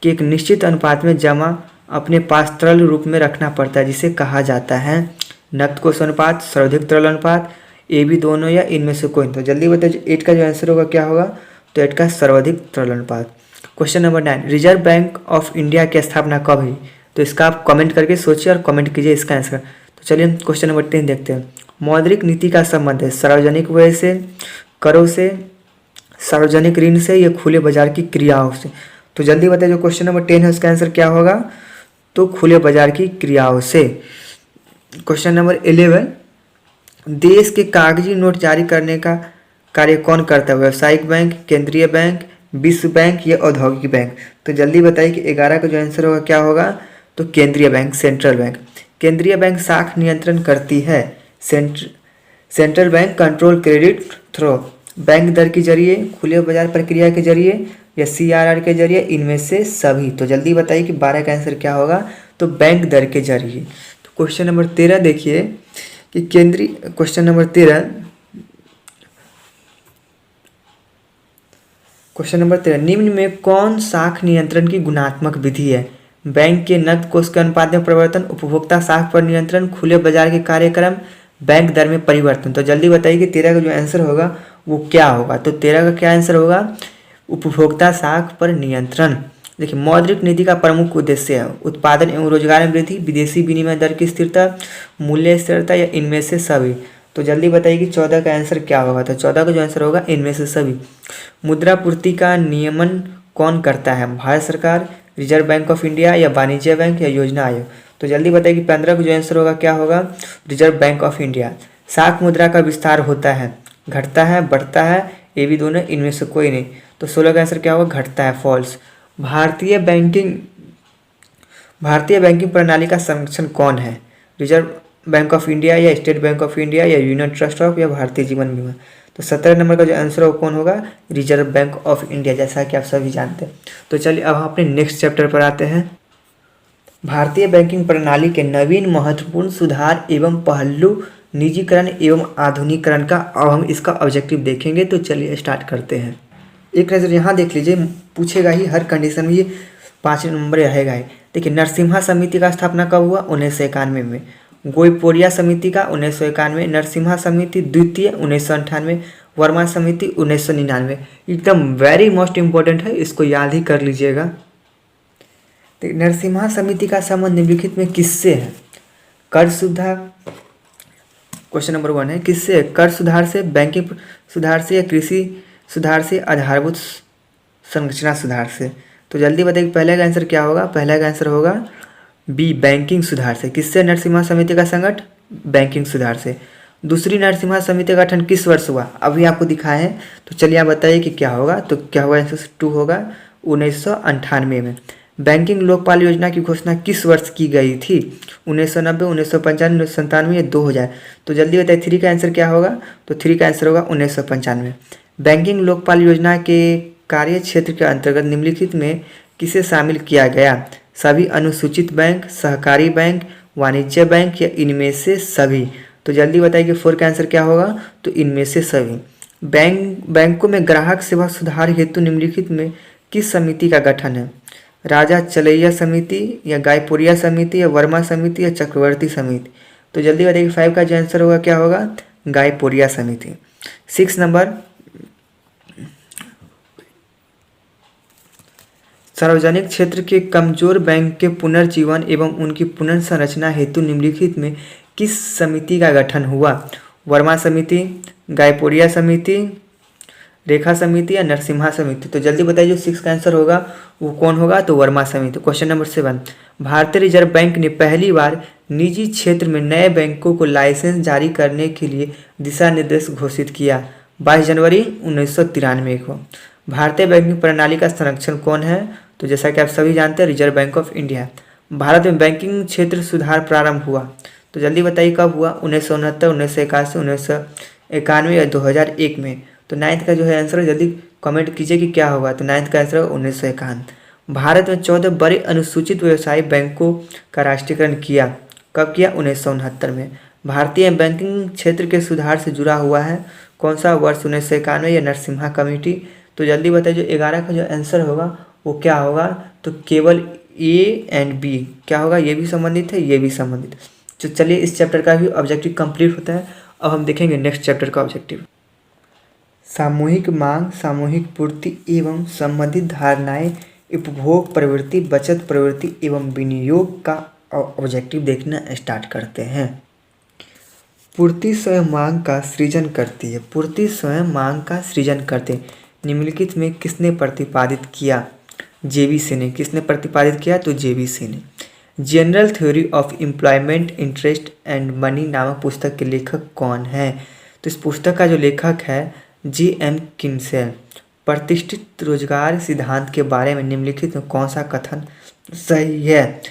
के एक निश्चित अनुपात में जमा अपने पास तरल रूप में रखना पड़ता है, जिसे कहा जाता है नकद कोष अनुपात, सर्वाधिक तरल अनुपात, ए बी दोनों या इनमें से कोई। तो जल्दी बताइए 8 का जो आंसर होगा क्या होगा? तो 8 का सर्वाधिक तरल अनुपात। Question number 9, reserve bank of India की स्थापना कब हुई? तो इसका आप कमेंट करके सोचिए और कमेंट कीजिए इसका आंसर। तो चलिए हम क्वेश्चन नंबर 10 देखते हैं। मौद्रिक नीति का संबंध है सार्वजनिक व्यय से, करों से, सार्वजनिक ऋण से, या खुले बाजार की क्रियाओं से। तो जल्दी बताइए जो क्वेश्चन नंबर 10 है उसका आंसर क्या होगा? तो खुले बाजार की क्रियाओं से। क्वेश्चन नंबर 11, देश के कागजी नोट जारी करने का कार्य कौन करता है? व्यावसायिक बैंक, केंद्रीय बैंक, विश्व बैंक या औद्योगिक बैंक? तो जल्दी बताइए कि 11 का जो आंसर होगा क्या होगा? तो केंद्रीय बैंक, सेंट्रल बैंक। केंद्रीय बैंक साख नियंत्रण करती है। Central bank control credit through. Bank दर के जरिए, खुले बाजार प्रक्रिया के जरिए या सीआरआर के जरिए, इनमें से सभी। तो जल्दी बताइए कि 12 का आंसर क्या होगा? तो बैंक दर के जरिए। तो क्वेश्चन नंबर 13 देखिए कि केंद्रीय क्वेश्चन नंबर 13 निम्न में कौन साख नियंत्रण की गुणात्मक विधि है? बैंक के नकद कोष के अनुपात में परिवर्तन, उपभोक्ता साख पर नियंत्रण, खुले बाजार के कार्यक्रम, बैंक दर में परिवर्तन। तो जल्दी बताइए कि 13 का जो आंसर होगा वो क्या होगा? तो 13 का क्या आंसर होगा? उपभोक्ता साख पर नियंत्रण। देखिए, मौद्रिक नीति का प्रमुख उद्देश्य है उत्पादन एवं रोजगार में वृद्धि, विदेशी विनिमय दर की स्थिरता, मूल्य स्थिरता या इनमें से सभी। तो जल्दी बताइए कि 14 का आंसर क्या होगा? तो 14 का जो आंसर होगा इनमें से सभी। मुद्रा पूर्ति का नियमन कौन करता है? भारत सरकार, रिजर्व बैंक ऑफ इंडिया या वाणिज्य बैंक या योजना आयोग? तो जल्दी बताइए कि 15 का जो आंसर होगा क्या होगा? Reserve bank of India. साख मुद्रा का विस्तार होता है, घटता है, बढ़ता है, ये भी दोनों, इनमें से कोई नहीं। तो 16 का आंसर क्या होगा? घटता है, फॉल्स। भारतीय बैंकिंग प्रणाली का संरक्षण कौन है? रिजर्व बैंक ऑफ इंडिया या स्टेट बैंक ऑफ इंडिया या यूनियन ट्रस्ट ऑफ या भारतीय जीवन बीमा? तो 17 नंबर का जो आंसर होगा कौन होगा? रिजर्व बैंक ऑफ इंडिया, जैसा कि आप सभी जानते हैं। तो चलिए अब हम अपने नेक्स्ट चैप्टर पर आते हैं। भारतीय बैंकिंग प्रणाली के नवीन महत्वपूर्ण सुधार एवं पहलू, निजीकरण एवं आधुनिकीकरण का अब हम इसका ऑब्जेक्टिव देखेंगे। तो चलिए स्टार्ट करते हैं। एक नज़र यहाँ देख लीजिए, पूछेगा ही हर कंडीशन में, ये 5 नंबर रहेगा ही। देखिए, नरसिम्हा समिति का स्थापना कब हुआ? 1991 में। गोइपोरिया समिति का 1991, नरसिम्हा समिति द्वितीय 1998, वर्मा समिति 1999। एकदम वेरी मोस्ट इंपॉर्टेंट है, इसको याद ही कर लीजिएगा। नरसिम्हा समिति का संबंध निम्नलिखित में किससे है? कर सुविधा, क्वेश्चन नंबर 1 है, किससे? कर सुधार से, बैंकिंग सुधार से या कृषि सुधार से, आधारभूत संरचना सुधार से? तो जल्दी बताइए पहले का आंसर क्या होगा? पहले का आंसर होगा बी, बैंकिंग सुधार से। किससे नरसिम्हा समिति का संगठन? बैंकिंग सुधार से। दूसरी नरसिम्हा समिति का गठन किस वर्ष हुआ? अभी आपको दिखाए हैं। तो चलिए आप बताइए कि क्या होगा? तो क्या होगा? आंसर 2 होगा, 1998 में। बैंकिंग लोकपाल योजना की घोषणा किस वर्ष की गई थी? 1990, 1995, 1997 या 2000? तो जल्दी बताइए 3 का आंसर क्या होगा? तो 3 का आंसर होगा 1995। बैंकिंग लोकपाल योजना के कार्य क्षेत्र के अंतर्गत निम्नलिखित में किसे शामिल किया गया? सभी अनुसूचित बैंक, सहकारी बैंक, वाणिज्य बैंक या इनमें से सभी? तो जल्दी बताइए कि 4 का आंसर क्या होगा? तो इनमें से सभी। बैंकों में ग्राहक सेवा सुधार हेतु निम्नलिखित में किस समिति का गठन है? राजा चलैया समिति या गायपुरिया समिति या वर्मा समिति या चक्रवर्ती समिति? तो जल्दी बताइए 5 का जो आंसर होगा क्या होगा? गायपुरिया समिति। 6 नंबर, सार्वजनिक क्षेत्र के कमजोर बैंक के पुनर्जीवन एवं उनकी पुनर्संरचना हेतु निम्नलिखित में किस समिति का गठन हुआ? वर्मा समिति, गायपुरिया समिति, रेखा समिति या नरसिम्हा समिति? तो जल्दी बताइए जो 6 का आंसर होगा वो कौन होगा? तो वर्मा समिति। क्वेश्चन नंबर 7, भारतीय रिजर्व बैंक ने पहली बार निजी क्षेत्र में नए बैंकों को लाइसेंस जारी करने के लिए दिशा निर्देश घोषित किया 22 जनवरी 1993 को। भारतीय बैंकिंग प्रणाली का संरक्षण कौन है? तो जैसा कि आप सभी जानते हैं, reserve bank of India. Bharat में बैंकिंग क्षेत्र सुधार प्रारंभ हुआ, तो जल्दी बताइए कब हुआ? 1969, 1981, 1991 या 2001 में? तो 9th का जो है आंसर, जल्दी कमेंट कीजिए कि क्या होगा? तो 9th का आंसर होगा 1951। भारत में 14 बड़े अनुसूचित व्यवसायी बैंकों का राष्ट्रीयकरण किया, कब किया? 1969 में। भारतीय बैंकिंग क्षेत्र के सुधार से जुड़ा हुआ है कौन सा वर्ष? 1991 या नरसिम्हा कमेटी? तो जल्दी बताइए जो 11 का जो आंसर होगा वो क्या होगा? तो केवल ए एंड बी क्या होगा? ये भी संबंधित है, ये भी संबंधित है। तो चलिए इस चैप्टर का भी ऑब्जेक्टिव कंप्लीट होता है। अब हम देखेंगे नेक्स्ट चैप्टर का ऑब्जेक्टिव। सामूहिक मांग, सामूहिक पूर्ति एवं संबंधित धारणाएं, उपभोग प्रवृत्ति, बचत प्रवृत्ति एवं विनियोग का ऑब्जेक्टिव देखना स्टार्ट करते हैं। पूर्ति स्वयं मांग का सृजन करती है। पूर्ति स्वयं मांग का सृजन करते हैं। निम्नलिखित में किसने प्रतिपादित किया? जेबीसी ने। किसने प्रतिपादित किया? तो जेबीसी ने। General theory of employment, interest and money नामक पुस्तक के लेखक कौन है? तो इस पुस्तक का जो लेखक है J.M. किन्सेल। प्रतिष्ठित रोजगार सिद्धांत के बारे में निम्नलिखित में कौन सा कथन सही है?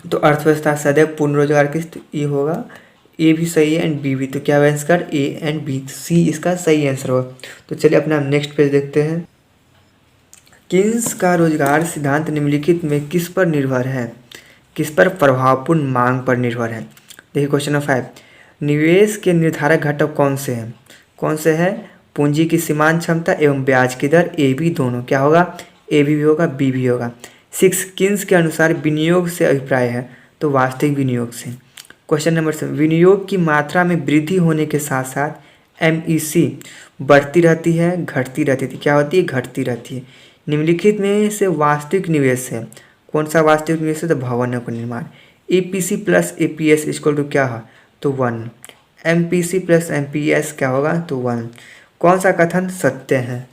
तो अर्थव्यवस्था सदैव पूर्ण रोजगार की स्थिति होगा, ए भी सही है एंड बी भी। तो क्या होगा इसका? ए एंड बी, सी इसका सही आंसर होगा। तो चलिए अपना नेक्स्ट पेज देखते हैं। किन्स का रोजगार सिद्धांत निम्नलिखित में किस पर निर्भर है? किस पर? प्रभावपूर्ण मांग पर निर्भर है। देखिए क्वेश्चन नंबर 5, निवेश के निर्धारक घटक कौन से हैं? कौन से हैं? पूंजी की सीमांत क्षमता एवं ब्याज की दर, ए बी दोनों। क्या होगा? ए भी होगा, बी भी होगा। 6, किन्स के अनुसार विनियोग से अभिप्राय है? तो वास्तविक विनियोग से। क्वेश्चन नंबर 7, विनियोग की मात्रा में वृद्धि होने के साथ साथ MEC बढ़ती रहती है, घटती रहती थी? क्या होती है? घटती रहती है। निम्नलिखित में से वास्तविक निवेश है? कौन सा वास्तविक निवेश है? तो भवनों का निर्माण। EPC plus APS equal to क्या है? तो 1। MPC प्लस MPS क्या होगा? तो 1। कौन सा कथन सत्य है?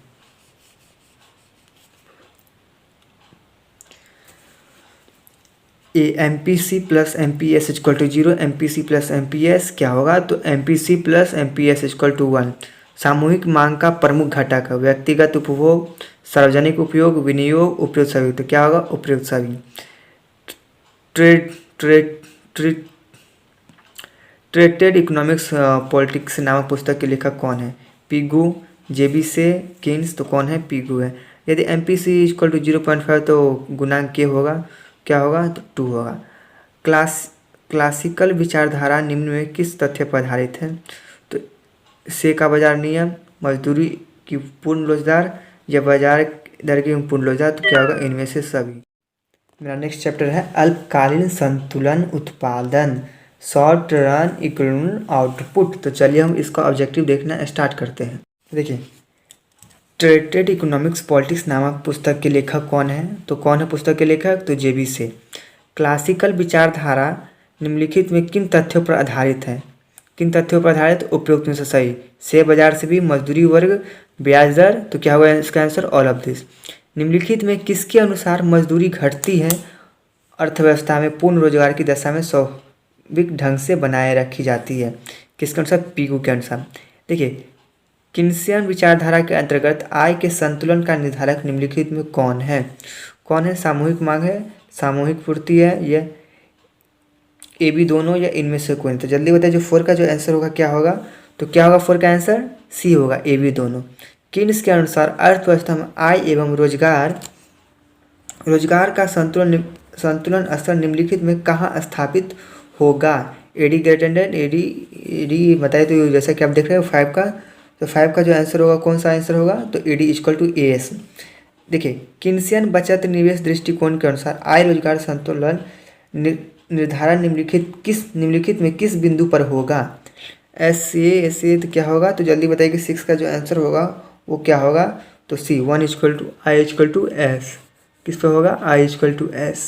MPC plus MPS equal to 0, MPC plus MPS क्या होगा? तो MPC plus MPS equal to 1। सामूहिक मांग का प्रमुख घटक है व्यक्तिगत उपभोग, सार्वजनिक उपयोग, विनियोग, उपयुक्त सभी। तो क्या होगा? उपयुक्त सभी। Trade trade trade treated economics politics नामक पुस्तक के लेखक कौन है? पिगू, JB से, किन्स। तो कौन है? पिगू है। यदि MPC इक्वल टू 0.5 तो गुणांक के होगा? क्या होगा? तो 2 होगा। क्लासिकल विचारधारा निम्न में किस तथ्य पर आधारित है? तो से का बाजार नियम, मजदूरी की पूर्ण रोजगार या बाजार दर की पूर्ण रोजगार। तो क्या होगा? इनमें से सभी। मेरा नेक्स्ट चैप्टर है अल्पकालीन संतुलन उत्पादन, शॉर्ट रन इकोनॉमिक आउटपुट। तो चलिए हम इसका ऑब्जेक्टिव देखना स्टार्ट करते हैं। देखिए ट्रेटेड इकोनॉमिक्स पॉलिटिक्स नामक पुस्तक के लेखक कौन है? तो कौन है पुस्तक के लेखक? तो JB से। क्लासिकल विचारधारा निम्नलिखित में किन तथ्यों पर आधारित है? किन तथ्यों पर आधारित? उपयुक्त में से सही। से बाजार से भी, मजदूरी वर्ग, ब्याज दर। तो क्या होगा इसका आंसर? All of this. निम्नलिखित में किसके अनुसार मजदूरी घटती है? अर्थव्यवस्था में पूर्ण रोजगार की दशा में स्वाभाविक ढंग से बनाए रखी जाती है। किसके अनुसार? पिगू के अनुसार। देखिए किन्सियन विचारधारा के अंतर्गत आय के संतुलन का निर्धारक निम्नलिखित में कौन है? कौन है? सामूहिक मांग है, सामूहिक पूर्ति है, या ए बी दोनों, या इनमें से कोई? तो जल्दी बताइए जो 4 का जो आंसर होगा क्या होगा? तो क्या होगा 4 का आंसर? सी होगा, ए बी दोनों। किन्स के अनुसार अर्थव्यवस्था में आय एवं रोजगार का संतुलन स्तर निम्नलिखित में कहाँ स्थापित होगा? एडी ग्रेटर देन एडी बताइए। तो जैसा कि आप देख रहे हो 5 का, तो 5 का जो आंसर होगा कौन सा आंसर होगा? तो ED इक्वल टू AS। देखिए किन्सियन बचत निवेश दृष्टिकोण के अनुसार आय रोजगार संतुलन निर्धारण निम्नलिखित में किस बिंदु पर होगा? SA तो क्या होगा? तो जल्दी बताइए कि 6 का जो आंसर होगा वो क्या होगा? तो C 1 equal to I equal to S। किस पे होगा? I equal to S।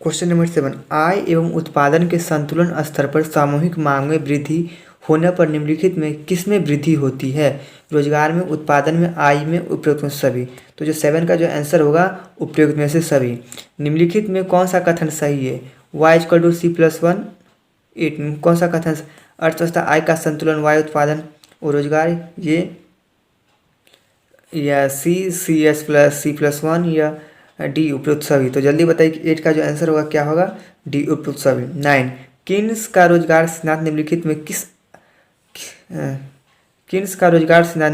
Question number 7, आय एवं उत्पादन के संतुलन स्तर पर सामूहिक मांग में वृद्धि होने पर निम्नलिखित में किस में वृद्धि होती है? रोजगार में, उत्पादन में, आय में, उपयुक्त में से सभी। तो जो 7 का जो आंसर होगा उपयुक्त में से सभी। निम्नलिखित में कौन सा कथन सही है? Y equal to C plus 1 8 में कौन सा कथन? अर्थव्यवस्था आय का संतुलन, Y उत्पादन और रोजगार, ये या CS प्लस C प्लस 1 या D उपयुक्त सभी। तो जल्दी बताइए कि 8 का जो आंसर होगा क्या होगा? D उपयुक्त सभी। 9, किन्स का रोजगार सिद्धांत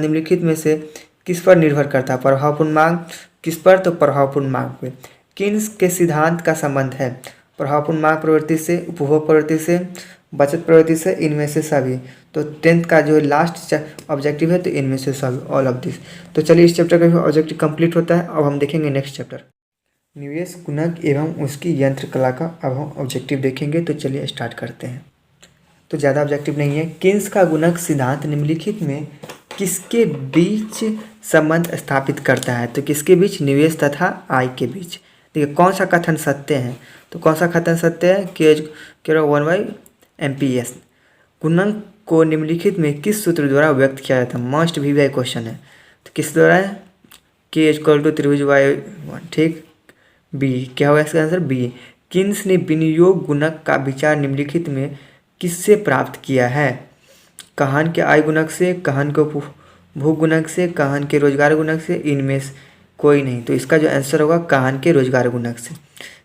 निम्नलिखित में से किस पर निर्भर करता है? प्रभावपूर्ण मांग। किस पर? तो प्रभावपूर्ण मांग पे। किन्स के सिद्धांत का संबंध है प्रभावपूर्ण मांग प्रवृत्ति से, उपभोग प्रवृत्ति से, बचत प्रवृत्ति से, इनमें से सभी। तो 10th का जो लास्ट ऑब्जेक्टिव है तो इनमें से सभी, ऑल ऑफ दिस। तो चलिए इस चैप्टर का ऑब्जेक्टिव कंप्लीट होता है। अब हम देखेंगे नेक्स्ट चैप्टर निवेश गुणक एवं उसकी यंत्र कला का। अब हम ऑब्जेक्टिव देखेंगे। तो चलिए स्टार्ट करते हैं। तो ज़्यादा ऑब्जेक्टिव नहीं है। किन्स का गुणक सिद्धांत निम्नलिखित में किसके बीच संबंध स्थापित करता है? तो किसके बीच? निवेश तथा आय के बीच। देखिए कौन सा कथन सत्य है? तो कौन सा कथन सत्य है? के 1/MPS। गुणक को निम्नलिखित में किस सूत्र द्वारा व्यक्त किया जाता है? मस्ट भी वह क्वेश्चन है। तो किस द्वारा है? K इक्वल टू त्रिभुज Y1। ठीक। B क्या होगा इसका आंसर? B। किन्स ने विनियोग गुणक का विचार निम्नलिखित में किससे प्राप्त किया है? कहान के आय गुणक से, कहान के उपभोग गुणक से, कहान के रोजगार गुणक से, इनमें से कोई नहीं। तो इसका जो आंसर होगा कहान के रोजगार गुणक से।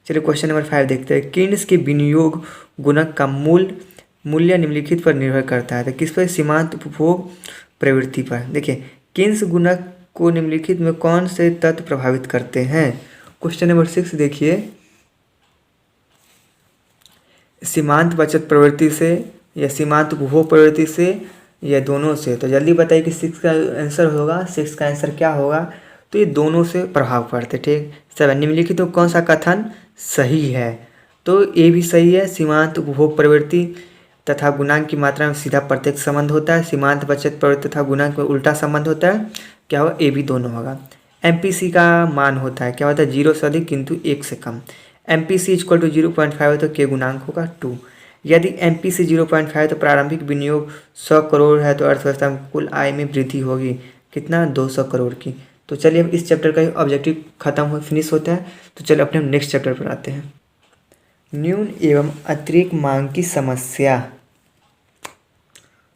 चलिए क्वेश्चन नंबर 5 देखते हैं। किन्स के विनियोग गुणक का मूल्य निम्नलिखित पर निर्भर करता है। तो किस पर? सीमांत उपभोग प्रवृत्ति पर। देखिए किन्स गुणक को निम्नलिखित में कौन से तत्व प्रभावित करते हैं। क्वेश्चन नंबर 6 देखिए। सीमांत बचत प्रवृत्ति से या सीमांत उपभोग प्रवृत्ति से या दोनों से। तो जल्दी बताइए कि 6 का आंसर होगा। 6 का आंसर क्या होगा? तो ये दोनों से प्रभाव पड़ते। ठीक। 7 निम्नलिखित में कौन सा कथन सही है? तो ये भी सही है। सीमांत उपभोग प्रवृत्ति तथा गुणांक की मात्रा में सीधा प्रत्यक्ष संबंध होता है। सीमांत बचत प्रवृत्ति तथा गुणांक में उल्टा संबंध होता है। क्या होगा? ये भी दोनों होगा। MPC का मान होता है, क्या होता है? 0 से अधिक किंतु 1 से कम। MPC = 0.5 है तो K गुणांक होगा 2। यदि MPC 0.5 तो प्रारंभिक विनियोग 100 करोड़ है तो अर्थव्यवस्था में कुल आय में वृद्धि होगी कितना? 200 करोड़ की। तो चलिए अब इस चैप्टर का ऑब्जेक्टिव खत्म फिनिश होता है। तो चलिए अपने नेक्स्ट चैप्टर पर आते हैं। न्यून एवं अतिरिक्त मांग की समस्या।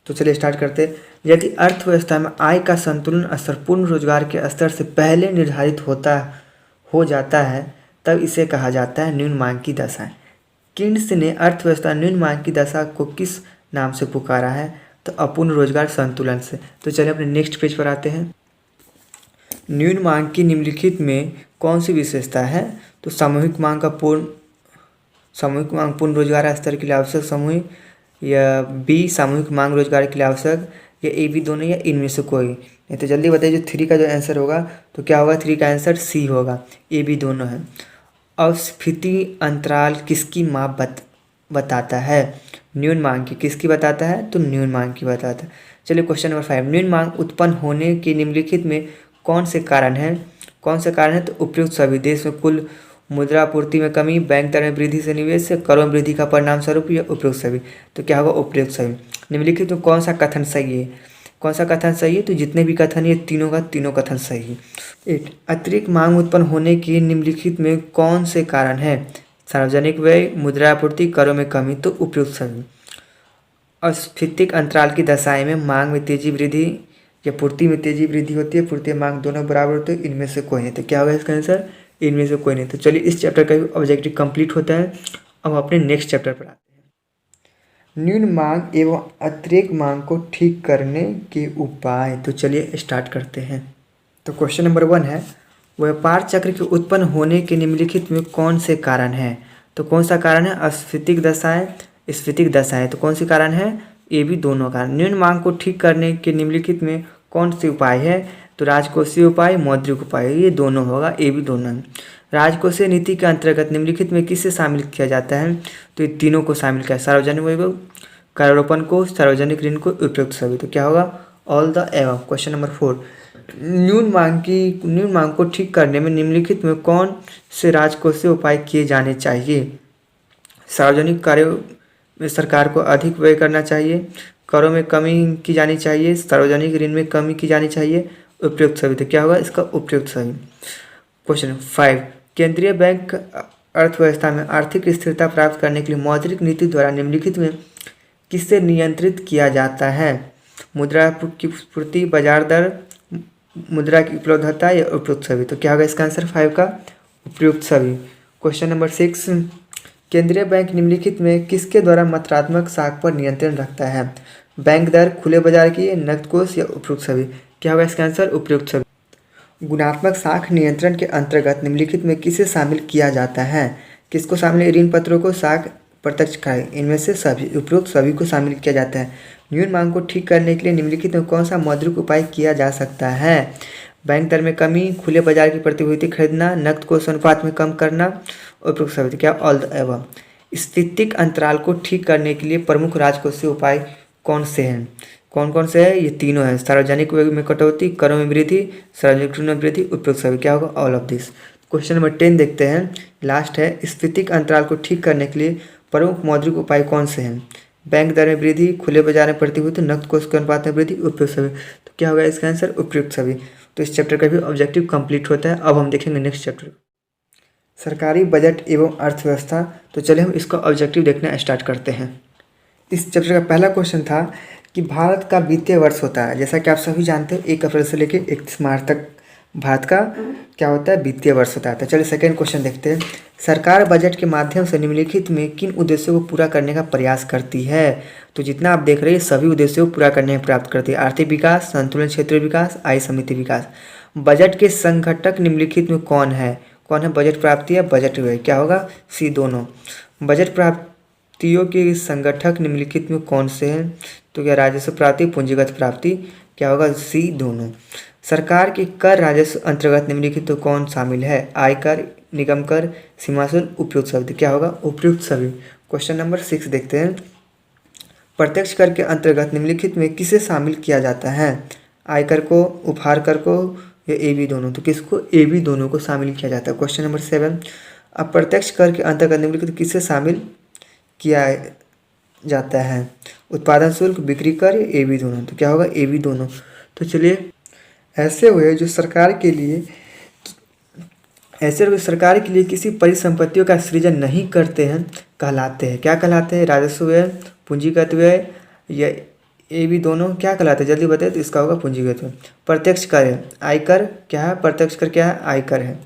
तो चलिए स्टार्ट करते हैं। यदि अर्थव्यवस्था में आय का संतुलन स्तर पूर्ण रोजगार के स्तर से पहले निर्धारित हो जाता है तब इसे कहा जाता है न्यून मांग की दशा। किन्स ने अर्थव्यवस्था न्यून मांग की दशा को किस नाम से पुकारा है? तो अपूर्ण रोजगार संतुलन से। तो चलिए अपने नेक्स्ट पेज पर आते हैं। न्यून मांग की निम्नलिखित में कौन सी विशेषता है? तो सामूहिक मांग पूर्ण रोजगार स्तर के लिए आवश्यक सामूहिक, या बी सामूहिक मांग रोजगार के लिए आवश्यक, या ए बी दोनों, या इनमें से कोई नहीं। तो जल्दी बताइए जो 3 का जो आंसर होगा तो क्या होगा? 3 का आंसर सी होगा। ए बी दोनों है। अस्फीति अंतराल किसकी माप बताता है? न्यून मांग की। किसकी बताता है? तो न्यून मांग की बताता है। चलिए क्वेश्चन नंबर 5। न्यून मांग उत्पन्न होने के निम्नलिखित में कौन से कारण हैं? तो उपयुक्त सभी। देश में कुल मुद्रा आपूर्ति में कमी, बैंक दर में वृद्धि से निवेश से, करों में वृद्धि का परिणाम स्वरूप, या उपयुक्त सभी। तो क्या होगा? उपयुक्त सभी। निम्नलिखित में कौन सा कथन सही है? तो जितने भी कथन ये तीनों कथन सही है। 8 अतिरिक्त मांग उत्पन्न होने के निम्नलिखित में कौन से कारण है? सार्वजनिक व्यय, मुद्रा आपूर्ति, करों में कमी, तो उपयुक्त सभी। अस्फीतिक अंतराल की दशाएं में मांग में तेजी वृद्धि या पूर्ति में तेजी वृद्धि होती है, पूर्ति मांग दोनों बराबर होते हैं, इनमें से कोई नहीं। तो क्या होगा इसका आंसर? इनमें से कोई नहीं। तो चलिए इस चैप्टर का ऑब्जेक्टिव कंप्लीट होता है। अब अपने नेक्स्ट चैप्टर पर आते हैं। न्यून मांग एवं अतिरिक्त मांग को ठीक करने के उपाय। तो चलिए स्टार्ट करते हैं। तो क्वेश्चन नंबर 1 है, व्यापार चक्र के उत्पन्न होने के निम्नलिखित में कौन से कारण हैं? तो कौन सा कारण है? अस्फीतिक दशाएं। तो कौन सी कारण है? ये भी दोनों कारण। न्यून मांग को ठीक करने के निम्नलिखित में कौन से उपाय है? तो राजकोषीय उपाय, मौद्रिक उपाय, ये दोनों होगा। ये भी दोनों है। राजकोषीय नीति के अंतर्गत निम्नलिखित में किसे शामिल किया जाता है? तो ये तीनों को शामिल किया। सार्वजनिक वैभव, करारोपण को, सार्वजनिक ऋण को, उपयुक्त सभी। तो क्या होगा? All the above. Question number 4 न्यून मांग को ठीक करने में निम्नलिखित में कौन से राजकोषीय उपाय किए जाने चाहिए? सार्वजनिक कार्यों में सरकार को अधिक व्यय करना चाहिए, करों में कमी की जानी चाहिए, सार्वजनिक ऋण में कमी की जानी चाहिए, उपयुक्त सभी। तो क्या होगा इसका? उपयुक्त सभी। क्वेश्चन 5 केंद्रीय बैंक अर्थव्यवस्था में आर्थिक स्थिरता प्राप्त करने के लिए मौद्रिक नीति द्वारा निम्नलिखित में किससे नियंत्रित किया जाता है? मुद्रा की पूर्ति, बाजार दर, मुद्रा की उपलब्धता, या उपयुक्त सभी। तो क्या होगा इसका आंसर? 5 का उपयुक्त सभी। क्वेश्चन नंबर 6 केंद्रीय बैंक निम्नलिखित में किसके द्वारा मात्रात्मक साख पर नियंत्रण रखता है? बैंक दर, खुले बाजार की, नकद कोष, या उपयुक्त सभी। क्या होगा इसका आंसर? उपयुक्त सभी। गुणात्मक साख नियंत्रण के अंतर्गत निम्नलिखित में किसे शामिल किया जाता है? किसको शामिल? ऋण पत्रों को, साख, प्रत्यक्ष क्रय, इनमें से सभी, उपयुक्त सभी को शामिल किया जाता है। न्यून मांग को ठीक करने के लिए निम्नलिखित में कौन सा मौद्रिक उपाय किया जा सकता है? बैंक दर में कमी, खुले बाजार की प्रतिभूति खरीदना, नकद कोष अनुपात में कम करना, उपयुक्त सभी। क्या? All the above. स्फीतिक अंतराल को ठीक करने के लिए प्रमुख राजकोषीय उपाय कौन से हैं? कौन से हैं? ये तीनों हैं। सार्वजनिक व्यय में कटौती, करों में वृद्धि, सार्वजनिक ऋण में वृद्धि, उपयुक्त सभी। क्या होगा? All of this. Question number 10 देखते हैं, लास्ट है। स्फीतिक अंतराल को ठीक करने के लिए प्रमुख मौद्रिक उपाय कौन से हैं? बैंक दर में वृद्धि, खुले बाजार में प्रतिभूति, नकद कोष के अनुपात में वृद्धि, उपयुक्त सभी। तो क्या होगा इसका आंसर? उपयुक्त सभी। तो इस चैप्टर का भी ऑब्जेक्टिव कंप्लीट होता है। अब हम देखेंगे नेक्स्ट चैप्टर, सरकारी बजट एवं अर्थव्यवस्था। तो चलिए हम इसका ऑब्जेक्टिव देखना स्टार्ट करते हैं। इस चैप्टर का पहला क्वेश्चन था कि भारत का वित्तीय वर्ष होता है, जैसा कि आप सभी जानते हो 1 अप्रैल से लेकर 31 मार्च तक भारत का क्या होता है, वित्तीय वर्ष होता है। तो चलिए सेकेंड क्वेश्चन देखते हैं। सरकार बजट के माध्यम से निम्नलिखित में किन उद्देश्यों को पूरा करने का प्रयास करती है? तो जितना आप देख रहे हैं सभी उद्देश्यों को पूरा करने का प्रयास करती है। आर्थिक विकास, संतुलन क्षेत्रीय विकास, आय समिति विकास। बजट के संगठक निम्नलिखित में कौन है? कौन है? बजट प्राप्ति या बजट व्यय? क्या होगा? सी दोनों। बजट प्राप्तियों के संगठक निम्नलिखित में कौन से हैं? तो क्या राजस्व प्राप्ति, पूंजीगत प्राप्ति? क्या होगा? सी दोनों। सरकार के कर राजस्व अंतर्गत निम्नलिखित तो कौन शामिल है? आयकर, निगम कर, सीमा शुल्क, उपयुक्त सभी। क्या होगा? उपयुक्त सभी। क्वेश्चन नंबर 6 देखते हैं। प्रत्यक्ष कर के अंतर्गत निम्नलिखित में किसे शामिल किया जाता है? आयकर को, उपहार कर को या ए बी दोनों? तो किसको? ए बी दोनों को शामिल किया जाता है। Question number 7। अप्रत्यक्ष कर के अंतर्गत निम्नलिखित किसे शामिल किया जाता है? उत्पादन शुल्क, बिक्री कर या ए बी दोनों? तो क्या होगा? ए बी दोनों। तो चलिए ऐसे हुए जो सरकार के लिए किसी परिसंपत्तियों का सृजन नहीं करते हैं कहलाते हैं। क्या कहलाते हैं? राजस्व व्यय, पूंजीगत व्यय या ए बी दोनों? क्या कहलाते हैं? जल्दी बताइए। तो इसका होगा पूंजीगत व्यय। प्रत्यक्ष कर है आयकर। क्या है? प्रत्यक्ष कर क्या है? आयकर है।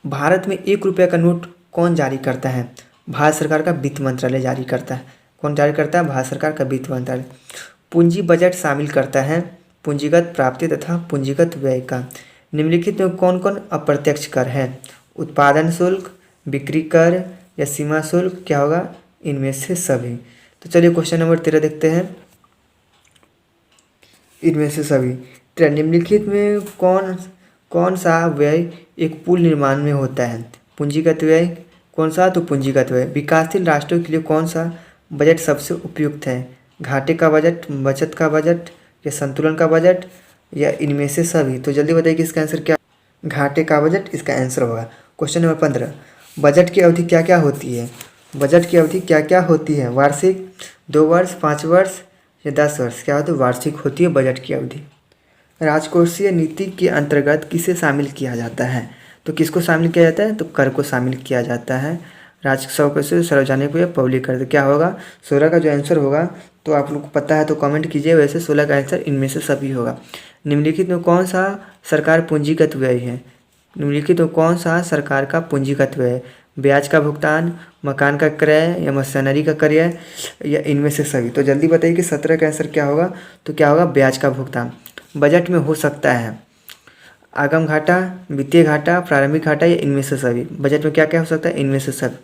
भारत में 1 रुपये का नोट कौन जारी करता है? भारत सरकार का वित्त मंत्रालय जारी करता है। कौन जारी करता है? भारत सरकार का वित्त मंत्रालय। पूंजी बजट शामिल करता है पूंजीगत प्राप्ति तथा पूंजीगत व्यय का। निम्नलिखित में कौन कौन अप्रत्यक्ष कर है? उत्पादन शुल्क, बिक्री कर या सीमा शुल्क? क्या होगा? इनमें से सभी। तो चलिए क्वेश्चन नंबर 13 देखते हैं। इनमें से सभी। निम्नलिखित में कौन सा व्यय एक पुल निर्माण में होता है? पूंजीगत व्यय। कौन सा? तो पूंजीगत व्यय। विकासशील राष्ट्रों के लिए कौन सा बजट सबसे उपयुक्त है? घाटे का बजट, बचत का बजट या संतुलन का बजट या इनमें से सभी? तो जल्दी बताइए कि इसका आंसर क्या? घाटे का बजट इसका आंसर होगा। Question number 15। बजट की अवधि क्या क्या होती है? बजट की अवधि क्या क्या होती है? वार्षिक, 2 वर्ष, 5 वर्ष या 10 वर्ष? क्या होती है? वार्षिक होती है बजट की अवधि। राजकोषीय नीति के अंतर्गत किसे शामिल किया जाता है? तो किसको शामिल किया जाता है? तो कर को शामिल किया जाता है। राजस्व से सार्वजनिक या पब्लिक कर। क्या होगा? 16 का जो आंसर होगा, तो आप लोग को पता है तो कमेंट कीजिए। वैसे 16 का आंसर इनमें से सभी होगा। निम्नलिखित में कौन सा सरकार पूंजीगत व्यय है? निम्नलिखित में कौन सा सरकार का पूंजीगत व्यय? ब्याज का भुगतान, मकान का क्रय या मशीनरी का क्रय या इनमें से सभी? तो जल्दी बताइए कि 17 का आंसर क्या होगा? तो क्या होगा? ब्याज का भुगतान। बजट में हो सकता है आगम घाटा, वित्तीय घाटा, प्रारंभिक घाटा या इनमें से सभी? बजट में क्या क्या हो सकता है? इनमें से सब।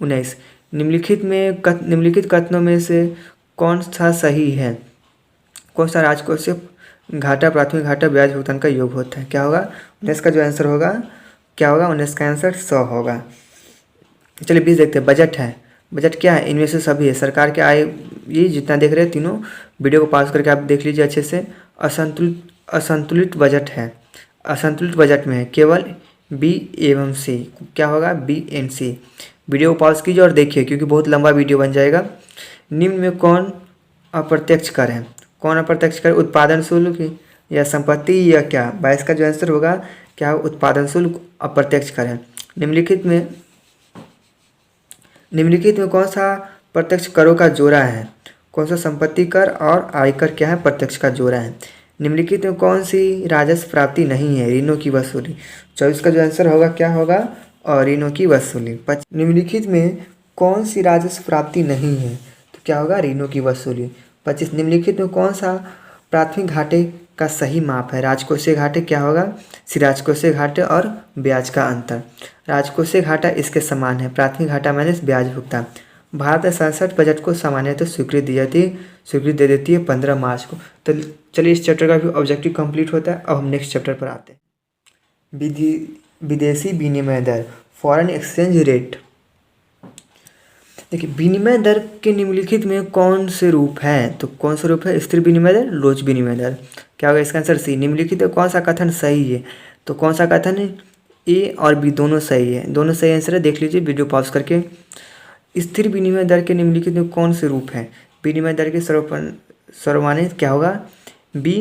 19। निम्नलिखित कथनों में से कौन सा सही है? कौन सा राजकोष से घाटा, प्राथमिक घाटा, ब्याज भुगतान का योग होता है? क्या होगा? 19 का जो आंसर होगा, क्या होगा? 19 का आंसर 100 होगा। चलिए 20 देखते हैं। बजट है। बजट क्या है? इनमें से सभी है। सरकार के आय, ये जितना देख रहे हैं तीनों वीडियो को पॉज करके आप देख लीजिए अच्छे से। असंतुलित बजट है। असंतुलित बजट में है केवल बी एवं सी। क्या होगा? B and C. वीडियो को पॉज कीजिए और देखिए क्योंकि बहुत लंबा वीडियो बन जाएगा। निम्न में कौन अप्रत्यक्ष कर है? कौन अप्रत्यक्ष कर? उत्पादन शुल्क या संपत्ति या क्या? 22 का जो आंसर होगा, क्या? उत्पादन शुल्क अप्रत्यक्ष कर है। निम्नलिखित में कौन सा प्रत्यक्ष करों का जोड़ा है? कौन सा? संपत्ति कर और आयकर क्या है? प्रत्यक्ष का जोड़ा है। निम्नलिखित में कौन सी राजस्व प्राप्ति नहीं है? ऋणों की वसूली। 24 का जो आंसर होगा, क्या होगा? और ऋणों की वसूली। निम्नलिखित में कौन सी राजस्व प्राप्ति नहीं है? तो क्या होगा? ऋणों की वसूली। 25। निम्नलिखित में कौन सा प्राथमिक घाटे का सही माप है? राजकोषीय घाटे। क्या होगा? राजकोषीय घाटे और ब्याज का अंतर। राजकोषीय घाटा इसके समान है। प्राथमिक घाटा माइनस ब्याज भुगतान। भारत संसद बजट को सामान्यतः स्वीकृति दे देती है 15 मार्च को। तो चलिए इस चैप्टर का भी ऑब्जेक्टिव कंप्लीट होता है। अब हम नेक्स्ट चैप्टर पर आते हैं। विदेशी विनिमय दर, फॉरेन एक्सचेंज रेट। देखिए विनिमय दर के निम्नलिखित में कौन से रूप है? तो कौन सा रूप है? स्थिर विनिमय दर, लोच विनिमय दर। क्या होगा इसका आंसर? सी। निम्नलिखित में कौन सा कथन सही है? तो कौन सा कथन है? ए और बी दोनों सही है। दोनों सही आंसर है। देख लीजिए वीडियो पॉज करके। स्थिर विनिमय दर के निम्नलिखित में कौन से रूप है? विनिमय दर के सर्वमान्य क्या होगा? बी।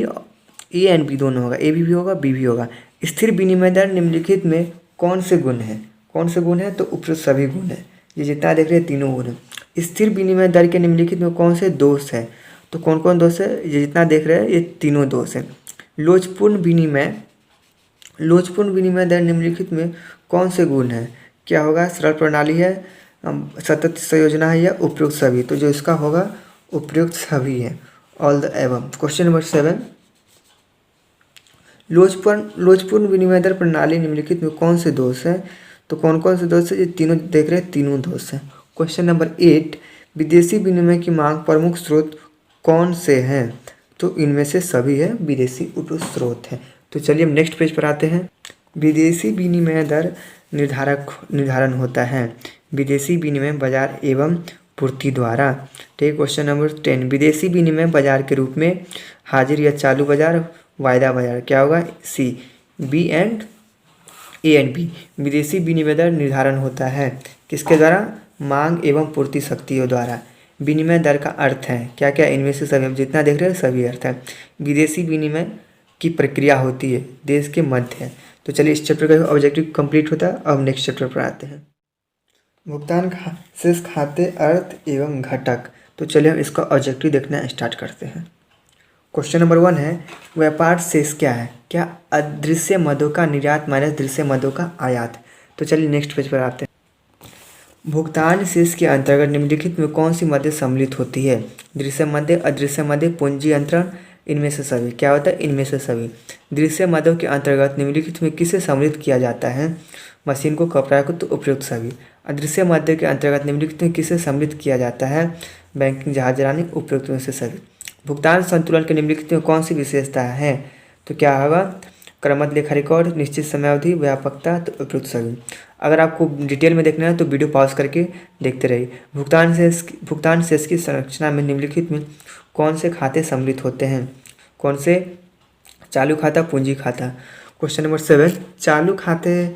ए एंड बी दोनों होगा। ए भी होगा, बी भी होगा। स्थिर विनिमय दर निम्नलिखित में कौन से गुण है? कौन से गुण है? तो उपरोक्त सभी गुण है। ये जितना देख रहे हैं तीनों गुण है। स्थिर विनिमय दर के निम्नलिखित में कौन से दोष है? तो कौन कौन दोष है, ये जितना देख रहे हैं ये तीनों दोष हैं। लोचपूर्ण विनिमय दर निम्नलिखित में कौन से गुण है? क्या होगा? सरल प्रणाली है, सतत संयोजना है या उपयुक्त सभी? तो जो इसका होगा उपयुक्त सभी है, ऑल द एवं। क्वेश्चन नंबर 7, लोचपूर्ण विनिमय दर प्रणाली निम्नलिखित में कौन से दोष है? तो कौन कौन से दोष है? ये तीनों देख रहे हैं, तीनों दोष है। क्वेश्चन नंबर 8, विदेशी विनिमय की मांग प्रमुख स्रोत कौन से हैं? तो इनमें से सभी है विदेशी उपयुक्त स्रोत है। तो चलिए हम नेक्स्ट पेज पर आते हैं। विदेशी विनिमय दर निर्धारण होता है विदेशी विनिमय बाजार एवं पूर्ति द्वारा। ठीक, क्वेश्चन नंबर 10, विदेशी विनिमय बाजार के रूप में हाजिर या चालू बाजार, वायदा बाजार। क्या होगा? C, B and A and B. विदेशी विनिमय दर निर्धारण होता है किसके द्वारा? मांग एवं पूर्ति शक्तियों द्वारा। विनिमय दर का अर्थ है क्या क्या? इनमें से सभी, हम जितना देख रहे हैं सभी अर्थ है। विदेशी विनिमय की प्रक्रिया होती है देश के मध्य। तो चलिए इस चैप्टर का ऑब्जेक्टिव कंप्लीट होता है। अब नेक्स्ट चैप्टर पर आते हैं, भुगतान शेष खाते, अर्थ एवं घटक। तो चलिए हम इसका ऑब्जेक्टिव देखना स्टार्ट करते हैं। क्वेश्चन नंबर 1 है, व्यापार शेष क्या है? क्या अदृश्य मदों का निर्यात माइनस दृश्य मदों का आयात। तो चलिए नेक्स्ट पेज पर आते हैं। भुगतान शेष के अंतर्गत निम्नलिखित में कौन सी मदें सम्मिलित होती है? दृश्य मदें, अदृश्य मदें, पूंजी अंतरण, इनमें से सभी। क्या होता है? इनमें से सभी। दृश्य मदों के अंतर्गत निम्नलिखित में किसे सम्मिलित किया जाता है? मशीन को, कपड़ा को, तो उपयुक्त सभी। अदृश्य मध्य के अंतर्गत निम्नलिखित में किसे सम्मिलित किया जाता है? बैंकिंग, जहाज रानी, उपयुक्त में से सभी। भुगतान संतुलन के निम्नलिखित में कौन सी विशेषता है? तो क्या होगा? क्रमबद्ध लेखा रिकॉर्ड, निश्चित समयावधि, व्यापकता, तो उपयुक्त सभी। अगर आपको डिटेल में देखना है तो वीडियो पॉज करके देखते रहिए। भुगतान शेष की संरचना में निम्नलिखित में कौन से खाते सम्मिलित होते हैं? कौन से? चालू खाता, पूंजी खाता। क्वेश्चन नंबर 7, चालू खाते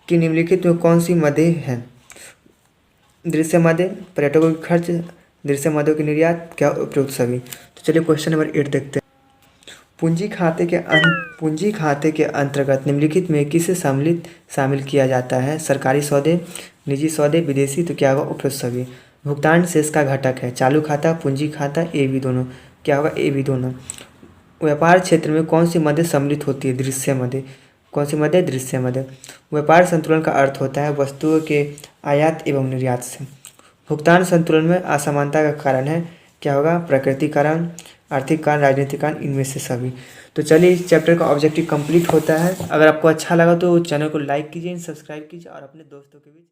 की निम्नलिखित में कौन सी मदें हैं? दृश्य मदें, पर्यटकों के खर्च, दृश्य मदों की निर्यात, क्या उपयुक्त सभी। तो चलिए क्वेश्चन नंबर 8 देखते हैं। पूंजी खाते के अंतर्गत निम्नलिखित में किसे शामिल किया जाता है? सरकारी सौदे, निजी सौदे, विदेशी, तो क्या होगा? उपयुक्त सभी। भुगतान शेष का घटक है चालू खाता, पूंजी खाता, ए बी दोनों। क्या होगा? ए बी दोनों। व्यापार क्षेत्र में कौन सी मदें सम्मिलित होती है? दृश्य मदें। कौन सी मदें? दृश्य मदें। व्यापार संतुलन का अर्थ होता है वस्तुओं के आयात एवं निर्यात से। भुगतान संतुलन में असमानता का कारण है, क्या होगा? प्राकृतिक कारण, आर्थिक कारण, राजनीतिक कारण, इनमें से सभी। तो चलिए इस चैप्टर का ऑब्जेक्टिव कंप्लीट होता है। अगर आपको अच्छा लगा तो चैनल को लाइक कीजिए, सब्सक्राइब कीजिए और अपने दोस्तों के बीच